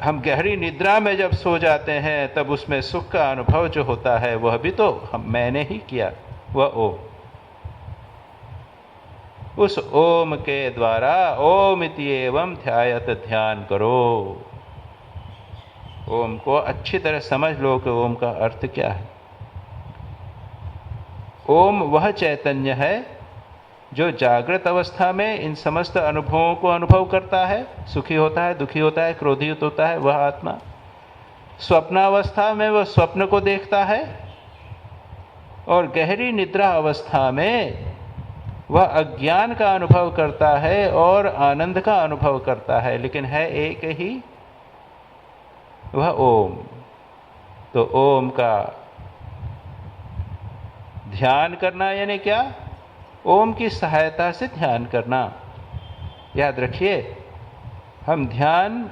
हम गहरी निद्रा में जब सो जाते हैं तब उसमें सुख का अनुभव जो होता है वह भी तो मैंने ही किया। वह ओम, उस ओम के द्वारा ओम इति एवं ध्यायत ध्यान करो। ओम को अच्छी तरह समझ लो कि ओम का अर्थ क्या है। ओम वह चैतन्य है जो जागृत अवस्था में इन समस्त अनुभवों को अनुभव करता है, सुखी होता है, दुखी होता है, क्रोधित होता है, वह आत्मा। स्वप्नावस्था में वह स्वप्न को देखता है और गहरी निद्रा अवस्था में वह अज्ञान का अनुभव करता है और आनंद का अनुभव करता है, लेकिन है एक ही, वह ओम। तो ओम का ध्यान करना यानी क्या? ओम की सहायता से ध्यान करना। याद रखिए, हम ध्यान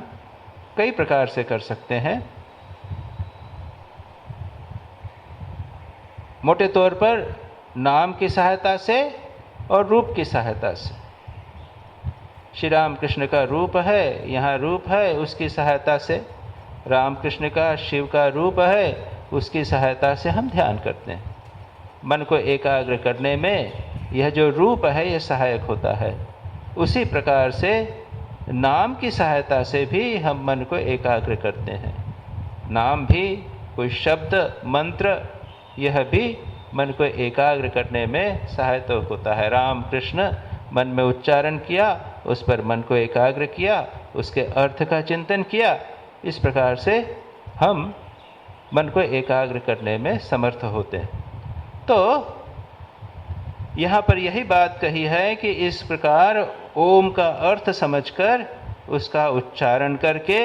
कई प्रकार से कर सकते हैं। मोटे तौर पर नाम की सहायता से और रूप की सहायता से। श्री राम कृष्ण का रूप है, यहाँ रूप है, उसकी सहायता से। राम कृष्ण का, शिव का रूप है, उसकी सहायता से हम ध्यान करते हैं। मन को एकाग्र करने में यह जो रूप है ये सहायक होता है। उसी प्रकार से नाम की सहायता से भी हम मन को एकाग्र करते हैं। नाम भी कोई शब्द मंत्र, यह भी मन को एकाग्र करने में सहायक होता है। राम कृष्ण मन में उच्चारण किया, उस पर मन को एकाग्र किया, उसके अर्थ का चिंतन किया। इस प्रकार से हम मन को एकाग्र करने में समर्थ होते हैं। तो यहाँ पर यही बात कही है कि इस प्रकार ओम का अर्थ समझकर उसका उच्चारण करके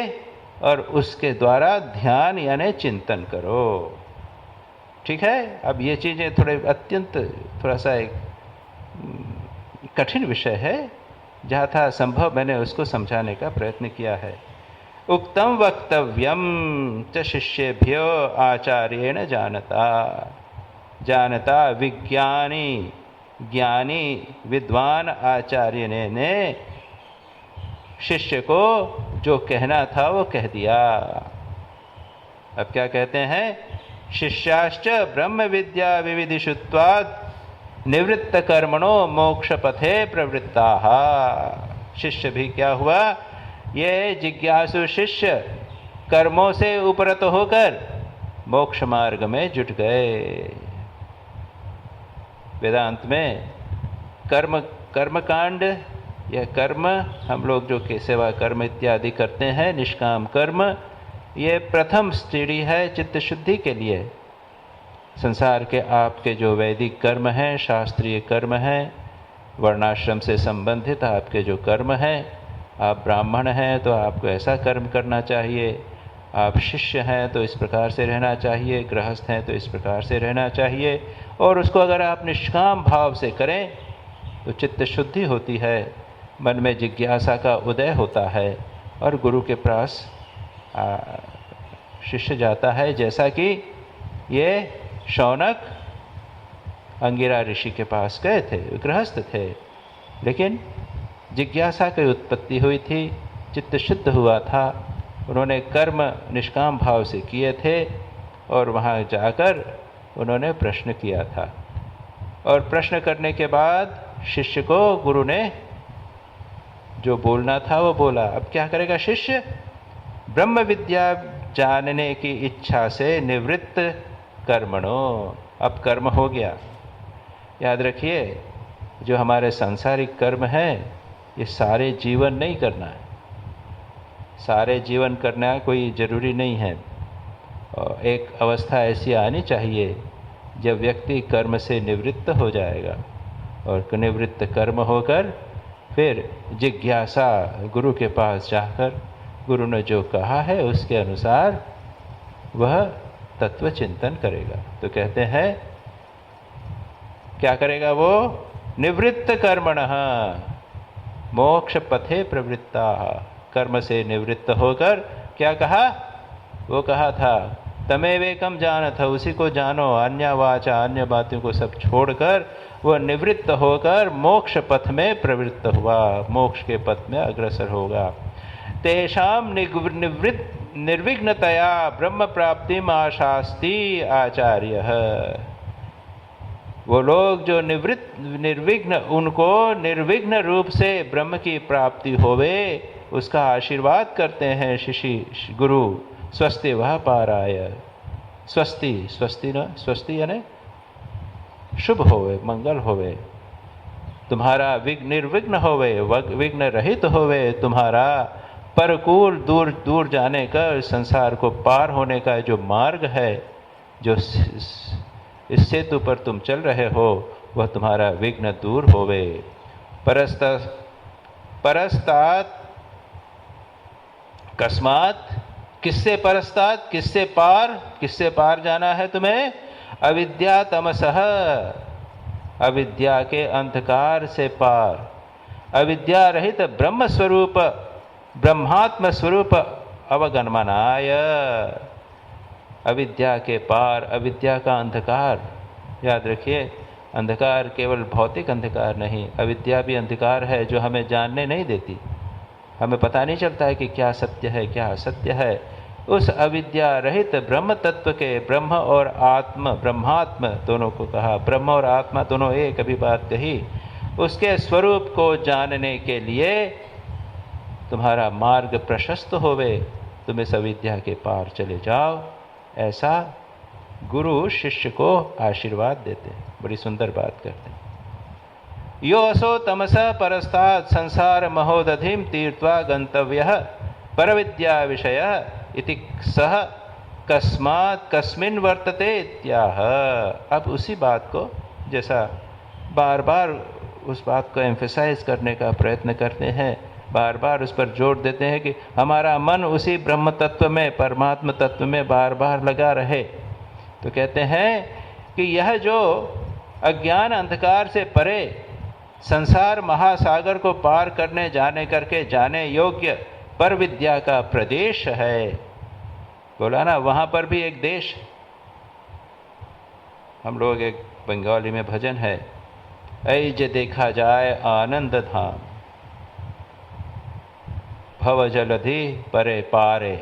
और उसके द्वारा ध्यान यानी चिंतन करो। ठीक है। अब ये चीज़ें थोड़ा सा एक कठिन विषय है, जहाँ था संभव मैंने उसको समझाने का प्रयत्न किया है। उक्तम वक्तव्यम च शिष्येभ्यो आचार्येण जानता ज्ञानी विद्वान आचार्य ने शिष्य को जो कहना था वो कह दिया। अब क्या कहते हैं? शिष्याश्च ब्रह्म विद्या विविधिषुत्वात् निवृत्त कर्मणो मोक्ष पथे प्रवृत्ताः। शिष्य भी क्या हुआ? ये जिज्ञासु शिष्य कर्मों से उपरत होकर मोक्ष मार्ग में जुट गए। वेदांत में कर्मकांड या कर्म, हम लोग जो कि सेवा कर्म इत्यादि करते हैं, निष्काम कर्म, ये प्रथम सीढ़ी है चित्त शुद्धि के लिए। संसार के आपके जो वैदिक कर्म हैं, शास्त्रीय कर्म हैं, वर्णाश्रम से संबंधित आपके जो कर्म हैं, आप ब्राह्मण हैं तो आपको ऐसा कर्म करना चाहिए, आप शिष्य हैं तो इस प्रकार से रहना चाहिए, गृहस्थ हैं तो इस प्रकार से रहना चाहिए। और उसको अगर आप निष्काम भाव से करें तो चित्त शुद्धि होती है, मन में जिज्ञासा का उदय होता है और गुरु के पास शिष्य जाता है। जैसा कि ये शौनक अंगिरा ऋषि के पास गए थे, गृहस्थ थे, लेकिन जिज्ञासा की उत्पत्ति हुई थी, चित्त शुद्ध हुआ था, उन्होंने कर्म निष्काम भाव से किए थे और वहाँ जाकर उन्होंने प्रश्न किया था। और प्रश्न करने के बाद शिष्य को गुरु ने जो बोलना था वो बोला। अब क्या करेगा शिष्य? ब्रह्म विद्या जानने की इच्छा से निवृत्त कर्मणो, अब कर्म हो गया। याद रखिए, जो हमारे सांसारिक कर्म हैं ये सारे जीवन नहीं करना है, सारे जीवन करना कोई ज़रूरी नहीं है। और एक अवस्था ऐसी आनी चाहिए जब व्यक्ति कर्म से निवृत्त हो जाएगा और निवृत्त कर्म होकर फिर जिज्ञासा गुरु के पास जाकर गुरु ने जो कहा है उसके अनुसार वह तत्व चिंतन करेगा। तो कहते हैं क्या करेगा वो? निवृत्त कर्मणः मोक्ष पथे प्रवृत्ता। कर्म से निवृत्त होकर क्या कहा? वो कहा था तमेवेकम जानत, उसी को जानो, अन्य वाचा अन्य बातों को सब छोड़कर वह निवृत्त होकर मोक्ष पथ में प्रवृत्त हुआ, मोक्ष के पथ में अग्रसर होगा। तेषाम निर्विघ्नतया ब्रह्म प्राप्तिम आशास्ति आचार्य। वो लोग जो निर्विघ्न, उनको निर्विघ्न रूप से ब्रह्म की प्राप्ति होवे उसका आशीर्वाद करते हैं शिष्य गुरु। स्वस्ति वह पाराय। स्वस्ति, स्वस्ति न, स्वस्ति यानी शुभ होवे, मंगल होवे, तुम्हारा निर्विघ्न होवे, विघ्न रहित होवे, तुम्हारा परकूल दूर दूर जाने का, संसार को पार होने का जो मार्ग है, जो इस सेतु पर तुम चल रहे हो, वह तुम्हारा विघ्न दूर होवे। परस्तात कस्मात, किससे परस्तात, किससे पार जाना है तुम्हें? अविद्या तमसः, अविद्या के अंधकार से पार, अविद्या रहित ब्रह्म स्वरूप ब्रह्मात्म स्वरूप अवगमनाय। अविद्या के पार, अविद्या का अंधकार। याद रखिए, अंधकार केवल भौतिक अंधकार नहीं, अविद्या भी अंधकार है जो हमें जानने नहीं देती। हमें पता नहीं चलता है कि क्या सत्य है क्या असत्य है। उस अविद्या रहित ब्रह्म तत्व के, ब्रह्म और आत्म, ब्रह्मात्म दोनों को कहा, ब्रह्म और आत्मा दोनों एक अभी बात कही, उसके स्वरूप को जानने के लिए तुम्हारा मार्ग प्रशस्त होवे, तुम इस अविद्या के पार चले जाओ, ऐसा गुरु शिष्य को आशीर्वाद देते हैं। बड़ी सुंदर बात करते हैं। यो असो तमसा परस्तात् संसार महोदधिम तीर्त्वा गंतव्यः पर विद्या विषय इति सह कस्मात् कस्मिन् वर्तते इत्याह। अब उसी बात को, जैसा बार बार उस बात को एम्फेसाइज करने का प्रयत्न करते हैं, बार बार उस पर जोर देते हैं कि हमारा मन उसी ब्रह्म तत्व में, परमात्म तत्व में बार बार लगा रहे। तो कहते हैं कि यह जो अज्ञान अंधकार से परे संसार महासागर को पार करने जाने करके जाने योग्य पर विद्या का प्रदेश है। बोला ना, वहाँ पर भी एक देश। हम लोग एक बंगाली में भजन है, ऐज देखा जाए आनंद धाम, भव जलधि परे पारे।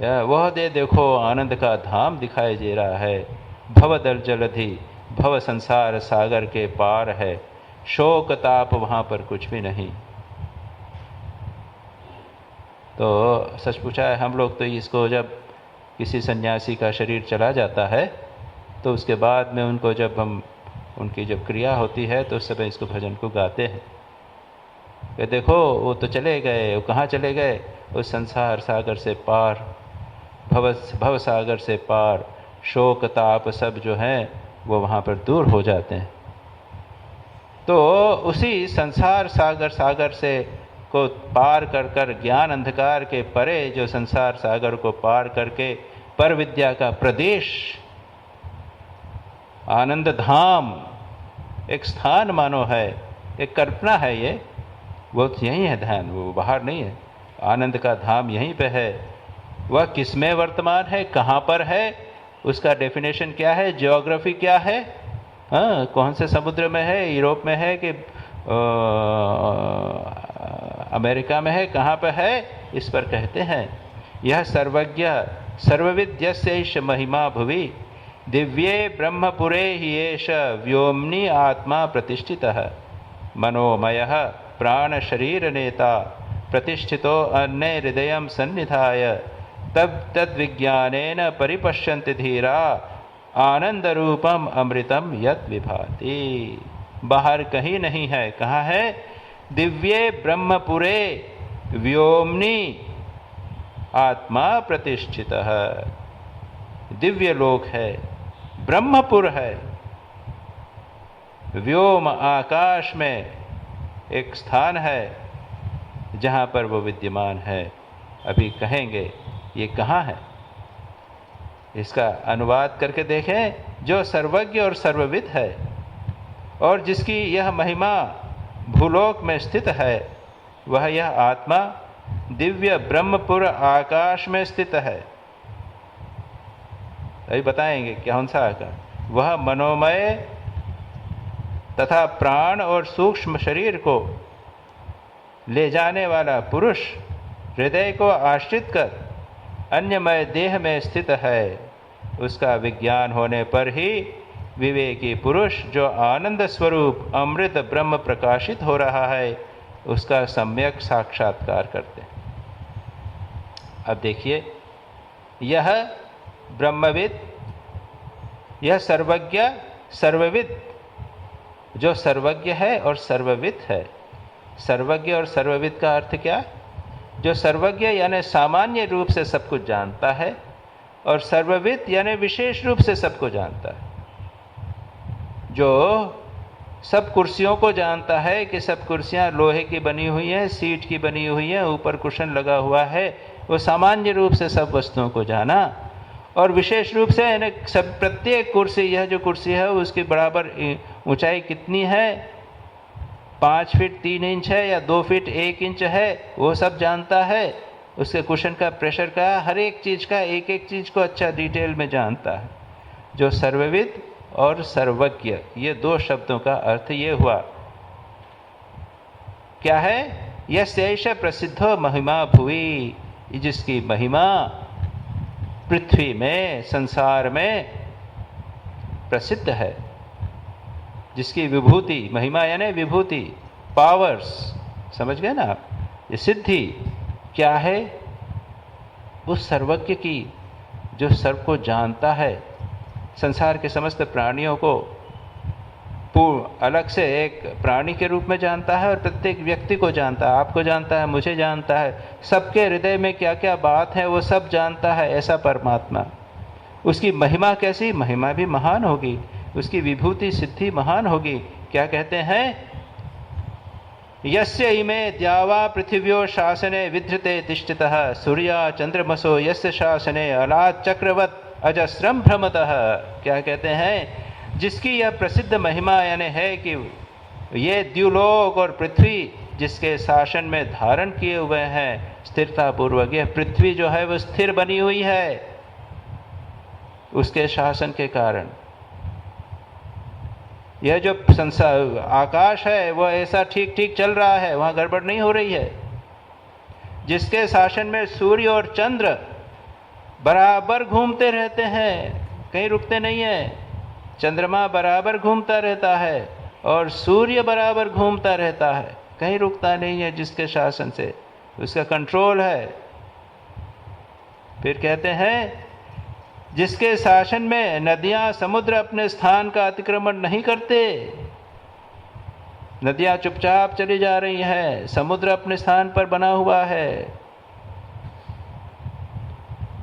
वह दे देखो आनंद का धाम दिखाई दे रहा है, भव दल जलधि, भव संसार सागर के पार है, शोक ताप वहाँ पर कुछ भी नहीं। तो सच पूछा है, हम लोग तो इसको जब किसी सन्यासी का शरीर चला जाता है तो उसके बाद में उनको जब हम, उनकी जब क्रिया होती है तो उस समय इसको भजन को गाते हैं कि देखो वो तो चले गए, वो कहाँ चले गए, उस संसार सागर से पार, भव सागर से पार, शोक ताप सब जो हैं वो वहाँ पर दूर हो जाते हैं। तो उसी संसार सागर से को पार कर कर, ज्ञान अंधकार के परे जो संसार सागर को पार करके पर विद्या का प्रदेश, आनंद धाम, एक स्थान मानो है, एक कल्पना है ये, वो यहीं है ध्यान, वो बाहर नहीं है। आनंद का धाम यहीं पे है। वह किस में वर्तमान है, कहाँ पर है, उसका डेफिनेशन क्या है, ज्योग्राफी क्या है, हाँ, कौन से समुद्र में है, यूरोप में है कि अमेरिका में है, कहाँ पर है, इस पर कहते हैं यह सर्वज्ञ सर्वविद यस्यैष महिमा भुवि दिव्ये ब्रह्मपुरे हि एष व्योम्नि आत्मा प्रतिष्ठितः मनोमयः प्राण शरीर नेता प्रतिष्ठितो अन्य हृदयं सन्निधाय तब तद्विज्ञानेन परिपश्यन्ति धीरा आनंद रूपम अमृतम यत् विभाति। बाहर कहीं नहीं है, कहाँ है, दिव्ये ब्रह्मपुरे व्योम्नि आत्मा प्रतिष्ठितः। दिव्य लोक है, ब्रह्मपुर है, व्योम आकाश में एक स्थान है जहाँ पर वो विद्यमान है। अभी कहेंगे ये कहाँ है, इसका अनुवाद करके देखें। जो सर्वज्ञ और सर्वविद है और जिसकी यह महिमा भूलोक में स्थित है, वह यह आत्मा दिव्य ब्रह्मपुर आकाश में स्थित है। अभी बताएंगे कौन सा आकाश। वह मनोमय तथा प्राण और सूक्ष्म शरीर को ले जाने वाला पुरुष हृदय को आश्रित कर अन्यमय देह में स्थित है। उसका विज्ञान होने पर ही विवेकी पुरुष जो आनंद स्वरूप अमृत ब्रह्म प्रकाशित हो रहा है, उसका सम्यक साक्षात्कार करते हैं। अब देखिए, यह ब्रह्मविद, यह सर्वज्ञ सर्वविद, जो सर्वज्ञ है और सर्वविद है। सर्वज्ञ और सर्वविद का अर्थ क्या? जो सर्वज्ञ यानी सामान्य रूप से सब कुछ जानता है, और सर्वविद यानी विशेष रूप से सबको जानता है। जो सब कुर्सियों को जानता है कि सब कुर्सियां लोहे की बनी हुई हैं, सीट की बनी हुई हैं, ऊपर कुशन लगा हुआ है, वो सामान्य रूप से सब वस्तुओं को जाना। और विशेष रूप से यानी सब, प्रत्येक कुर्सी, यह जो कुर्सी है उसकी बराबर ऊंचाई कितनी है, 5 फीट 3 इंच है या 2 फीट 1 इंच है, वो सब जानता है। उसके कुशन का प्रेशर का, हर एक चीज़ का, एक एक चीज़ को अच्छा डिटेल में जानता है। जो सर्वविद और सर्वज्ञ, ये 2 शब्दों का अर्थ ये हुआ। क्या है? यस्यैष प्रसिद्धो महिमा भुवि, जिसकी महिमा पृथ्वी में, संसार में प्रसिद्ध है, जिसकी विभूति, महिमा यानी विभूति, पावर्स, समझ गए ना आप? ये सिद्धि क्या है? उस सर्वज्ञ की, जो सर्व को जानता है, संसार के समस्त प्राणियों को अलग से एक प्राणी के रूप में जानता है और प्रत्येक व्यक्ति को जानता है, आपको जानता है, मुझे जानता है, सबके हृदय में क्या क्या बात है वो सब जानता है, ऐसा परमात्मा। उसकी महिमा कैसी? महिमा भी महान होगी, उसकी विभूति सिद्धि महान होगी। क्या कहते हैं? यस्य इमे द्यावा पृथिव्यो शासने विधृते तिष्ठतः सूर्या चंद्रमसो यस्य शासने अलात् चक्रवत् अजस्रम भ्रमतः। क्या कहते हैं? जिसकी यह प्रसिद्ध महिमा यानी है कि ये द्युलोक और पृथ्वी जिसके शासन में धारण किए हुए हैं स्थिरता पूर्वक, यह पृथ्वी जो है वो स्थिर बनी हुई है उसके शासन के कारण। यह जो संसार आकाश है वह ऐसा ठीक ठीक चल रहा है, वहाँ गड़बड़ नहीं हो रही है। जिसके शासन में सूर्य और चंद्र बराबर घूमते रहते हैं, कहीं रुकते नहीं है। चंद्रमा बराबर घूमता रहता है और सूर्य बराबर घूमता रहता है, कहीं रुकता नहीं है, जिसके शासन से, उसका कंट्रोल है। फिर कहते हैं जिसके शासन में नदियां समुद्र अपने स्थान का अतिक्रमण नहीं करते, नदियां चुपचाप चली जा रही हैं, समुद्र अपने स्थान पर बना हुआ है।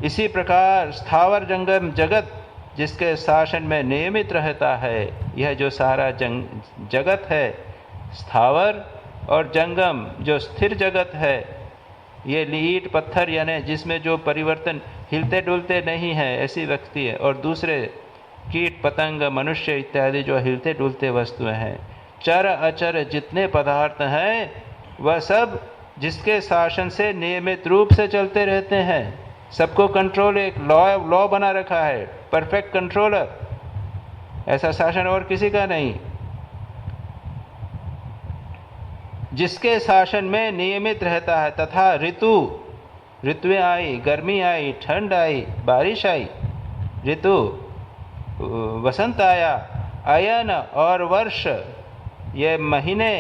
इसी प्रकार स्थावर जंगम जगत जिसके शासन में नियमित रहता है। यह जो सारा जगत है, स्थावर और जंगम जो स्थिर जगत है, ये ईंट पत्थर यानी जिसमें जो परिवर्तन हिलते डुलते नहीं है ऐसी व्यक्ति है, और दूसरे कीट पतंग मनुष्य इत्यादि जो हिलते डुलते वस्तुएं हैं, चर अचर जितने पदार्थ हैं वह सब जिसके शासन से नियमित रूप से चलते रहते हैं। सबको कंट्रोल, एक लॉ बना रखा है, परफेक्ट कंट्रोलर, ऐसा शासन और किसी का नहीं। जिसके शासन में नियमित रहता है तथा ऋतुएं आई, गर्मी आई, ठंड आई, बारिश आई, ऋतु वसंत आया, अयन और वर्ष, ये महीने,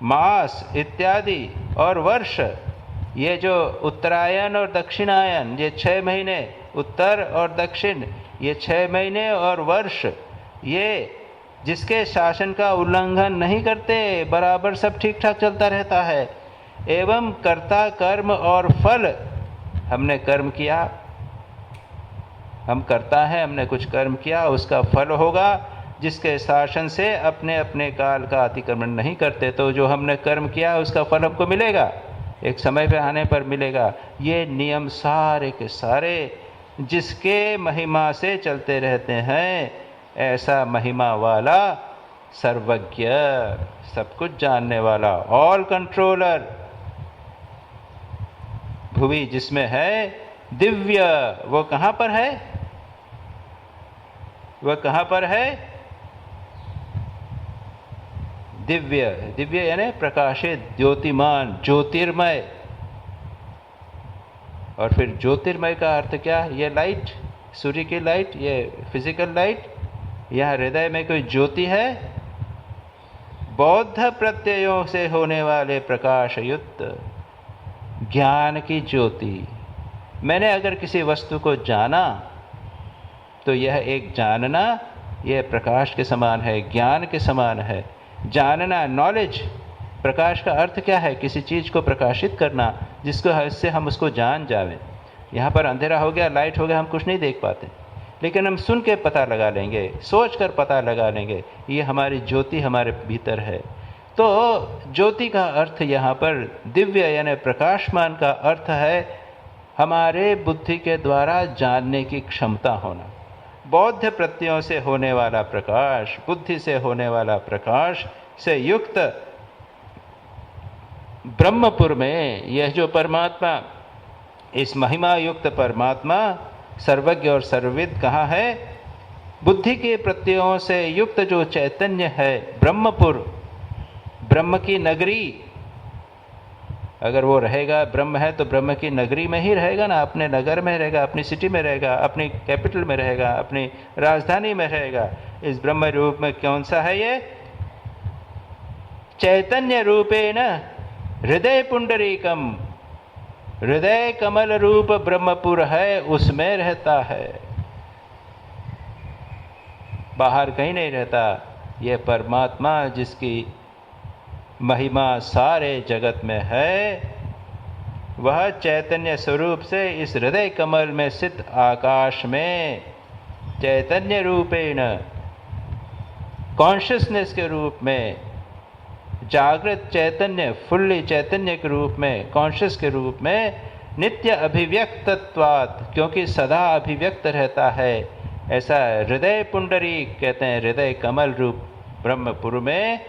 मास इत्यादि, और वर्ष, ये जो उत्तरायण और दक्षिणायन, ये 6 महीने, उत्तर और दक्षिण, ये 6 महीने और वर्ष, ये जिसके शासन का उल्लंघन नहीं करते, बराबर सब ठीक ठाक चलता रहता है। एवं कर्ता कर्म और फल, हमने कर्म किया, हम करता है, हमने कुछ कर्म किया, उसका फल होगा। जिसके शासन से अपने अपने काल का अतिक्रमण नहीं करते, तो जो हमने कर्म किया उसका फल हमको मिलेगा, एक समय पे आने पर मिलेगा। ये नियम सारे के सारे जिसके महिमा से चलते रहते हैं, ऐसा महिमा वाला सर्वज्ञ, सब कुछ जानने वाला, ऑल कंट्रोलर, भुवि जिसमें है दिव्य, वो कहाँ पर है? वह कहाँ पर है? दिव्य, दिव्य यानी प्रकाशित, द्योतिमान, ज्योतिर्मय। और फिर ज्योतिर्मय का अर्थ क्या? ये लाइट, सूर्य की लाइट, ये फिजिकल लाइट, यह हृदय में कोई ज्योति है, बौद्ध प्रत्ययों से होने वाले प्रकाश युक्त ज्ञान की ज्योति। मैंने अगर किसी वस्तु को जाना तो यह एक जानना, यह प्रकाश के समान है, ज्ञान के समान है। जानना, नॉलेज, प्रकाश का अर्थ क्या है? किसी चीज़ को प्रकाशित करना, जिसको इससे हम उसको जान जावें। यहाँ पर अंधेरा हो गया, लाइट हो गया, हम कुछ नहीं देख पाते, लेकिन हम सुन के पता लगा लेंगे, सोच कर पता लगा लेंगे, ये हमारी ज्योति हमारे भीतर है। तो ज्योति का अर्थ यहाँ पर दिव्य यानी प्रकाशमान का अर्थ है हमारे बुद्धि के द्वारा जानने की क्षमता होना। बौद्ध प्रत्ययों से होने वाला प्रकाश, बुद्धि से होने वाला प्रकाश से युक्त ब्रह्मपुर में यह जो परमात्मा, इस महिमा युक्त परमात्मा सर्वज्ञ और सर्वविद कहाँ है? बुद्धि के प्रत्ययों से युक्त जो चैतन्य है ब्रह्मपुर, ब्रह्म की नगरी, अगर वो रहेगा, ब्रह्म है तो ब्रह्म की नगरी में ही रहेगा ना, अपने नगर में रहेगा, अपनी सिटी में रहेगा, अपनी कैपिटल में रहेगा, अपनी राजधानी में रहेगा। इस ब्रह्म रूप में कौन सा है ये? चैतन्य रूपेण हृदय पुंडरीकम, हृदय कमल रूप ब्रह्मपुर है, उसमें रहता है, बाहर कहीं नहीं रहता। ये परमात्मा जिसकी महिमा सारे जगत में है, वह चैतन्य स्वरूप से इस हृदय कमल में स्थित आकाश में चैतन्य रूपेण, कॉन्शियसनेस के रूप में, जागृत चैतन्य, फुल्ली चैतन्य के रूप में, कॉन्शियस के रूप में, नित्य अभिव्यक्तत्वात्, क्योंकि सदा अभिव्यक्त रहता है, ऐसा हृदय पुंडरी कहते हैं, हृदय कमल रूप ब्रह्मपुर में।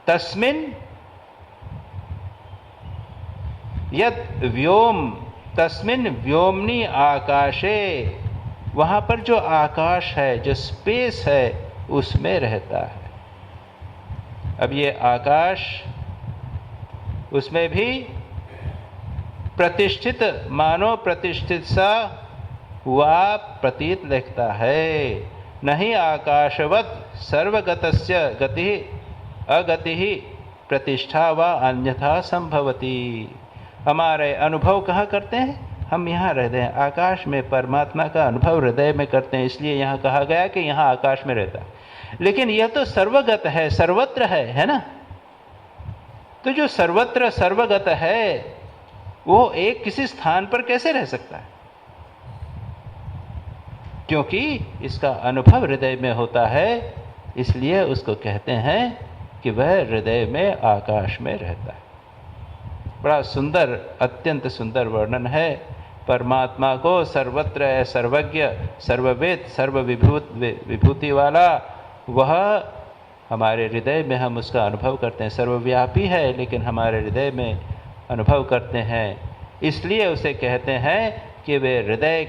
तस्मिन् यत् व्योम, तस्मिन् व्योमनि आकाशे, वहाँ पर जो आकाश है, जो स्पेस है, उसमें रहता है। अब ये आकाश, उसमें भी प्रतिष्ठित, मानो प्रतिष्ठित सा हुआ प्रतीत लगता है। नहीं आकाशवत् सर्वगतस्य गति अगति प्रतिष्ठा व अन्यथा संभवती। हमारे अनुभव कहाँ करते हैं? हम यहाँ रहते हैं, आकाश में परमात्मा का अनुभव हृदय में करते हैं, इसलिए यहाँ कहा गया कि यहाँ आकाश में रहता है। लेकिन यह तो सर्वगत है, सर्वत्र है ना? तो जो सर्वत्र सर्वगत है, वो एक किसी स्थान पर कैसे रह सकता है? क्योंकि इसका अनुभव हृदय में होता है, इसलिए उसको कहते हैं कि वह हृदय में आकाश में रहता है। बड़ा सुंदर, अत्यंत सुंदर वर्णन है परमात्मा को। सर्वत्र है, सर्वज्ञ, सर्ववेद, विभूति वाला, वह हमारे हृदय में हम उसका अनुभव करते हैं। सर्वव्यापी है, लेकिन हमारे हृदय में अनुभव करते हैं, इसलिए उसे कहते हैं कि वे हृदय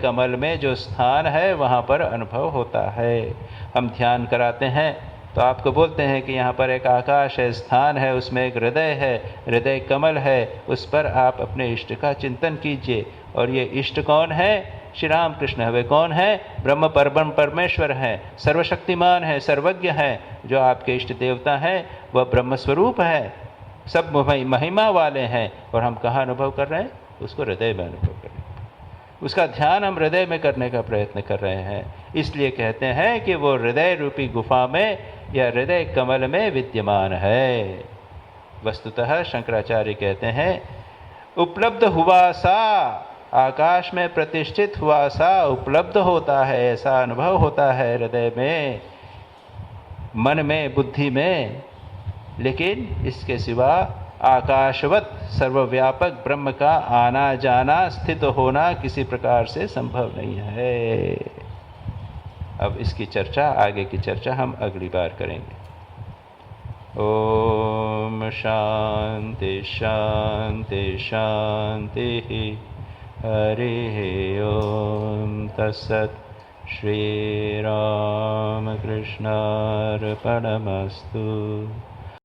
कमल में जो स्थान है, वहाँ पर अनुभव होता है। हम ध्यान कराते हैं तो आपको बोलते हैं कि यहाँ पर एक आकाश है, स्थान है, उसमें एक हृदय है, हृदय कमल है, उस पर आप अपने इष्ट का चिंतन कीजिए। और ये इष्ट कौन है? श्री राम कृष्ण है। वे कौन है? ब्रह्म परम परमेश्वर हैं, सर्वशक्तिमान है, सर्वज्ञ है। जो आपके इष्ट देवता हैं वह ब्रह्म स्वरूप है, सब महिमा वाले हैं। और हम कहाँ अनुभव कर रहे हैं? उसको हृदय में अनुभव कर रहे हैं। उसका ध्यान हम हृदय में करने का प्रयत्न कर रहे हैं। इसलिए कहते हैं कि वो हृदय रूपी गुफा में या हृदय कमल में विद्यमान है। वस्तुतः शंकराचार्य कहते हैं, उपलब्ध हुआ सा, आकाश में प्रतिष्ठित हुआ सा उपलब्ध होता है, ऐसा अनुभव होता है हृदय में, मन में, बुद्धि में। लेकिन इसके सिवा आकाशवत सर्वव्यापक ब्रह्म का आना जाना, स्थित होना किसी प्रकार से संभव नहीं है। अब इसकी चर्चा, आगे की चर्चा हम अगली बार करेंगे। ओम शांति शांति शांति। हरि ओम तत्सत्। श्री राम कृष्णार्पणमस्तु।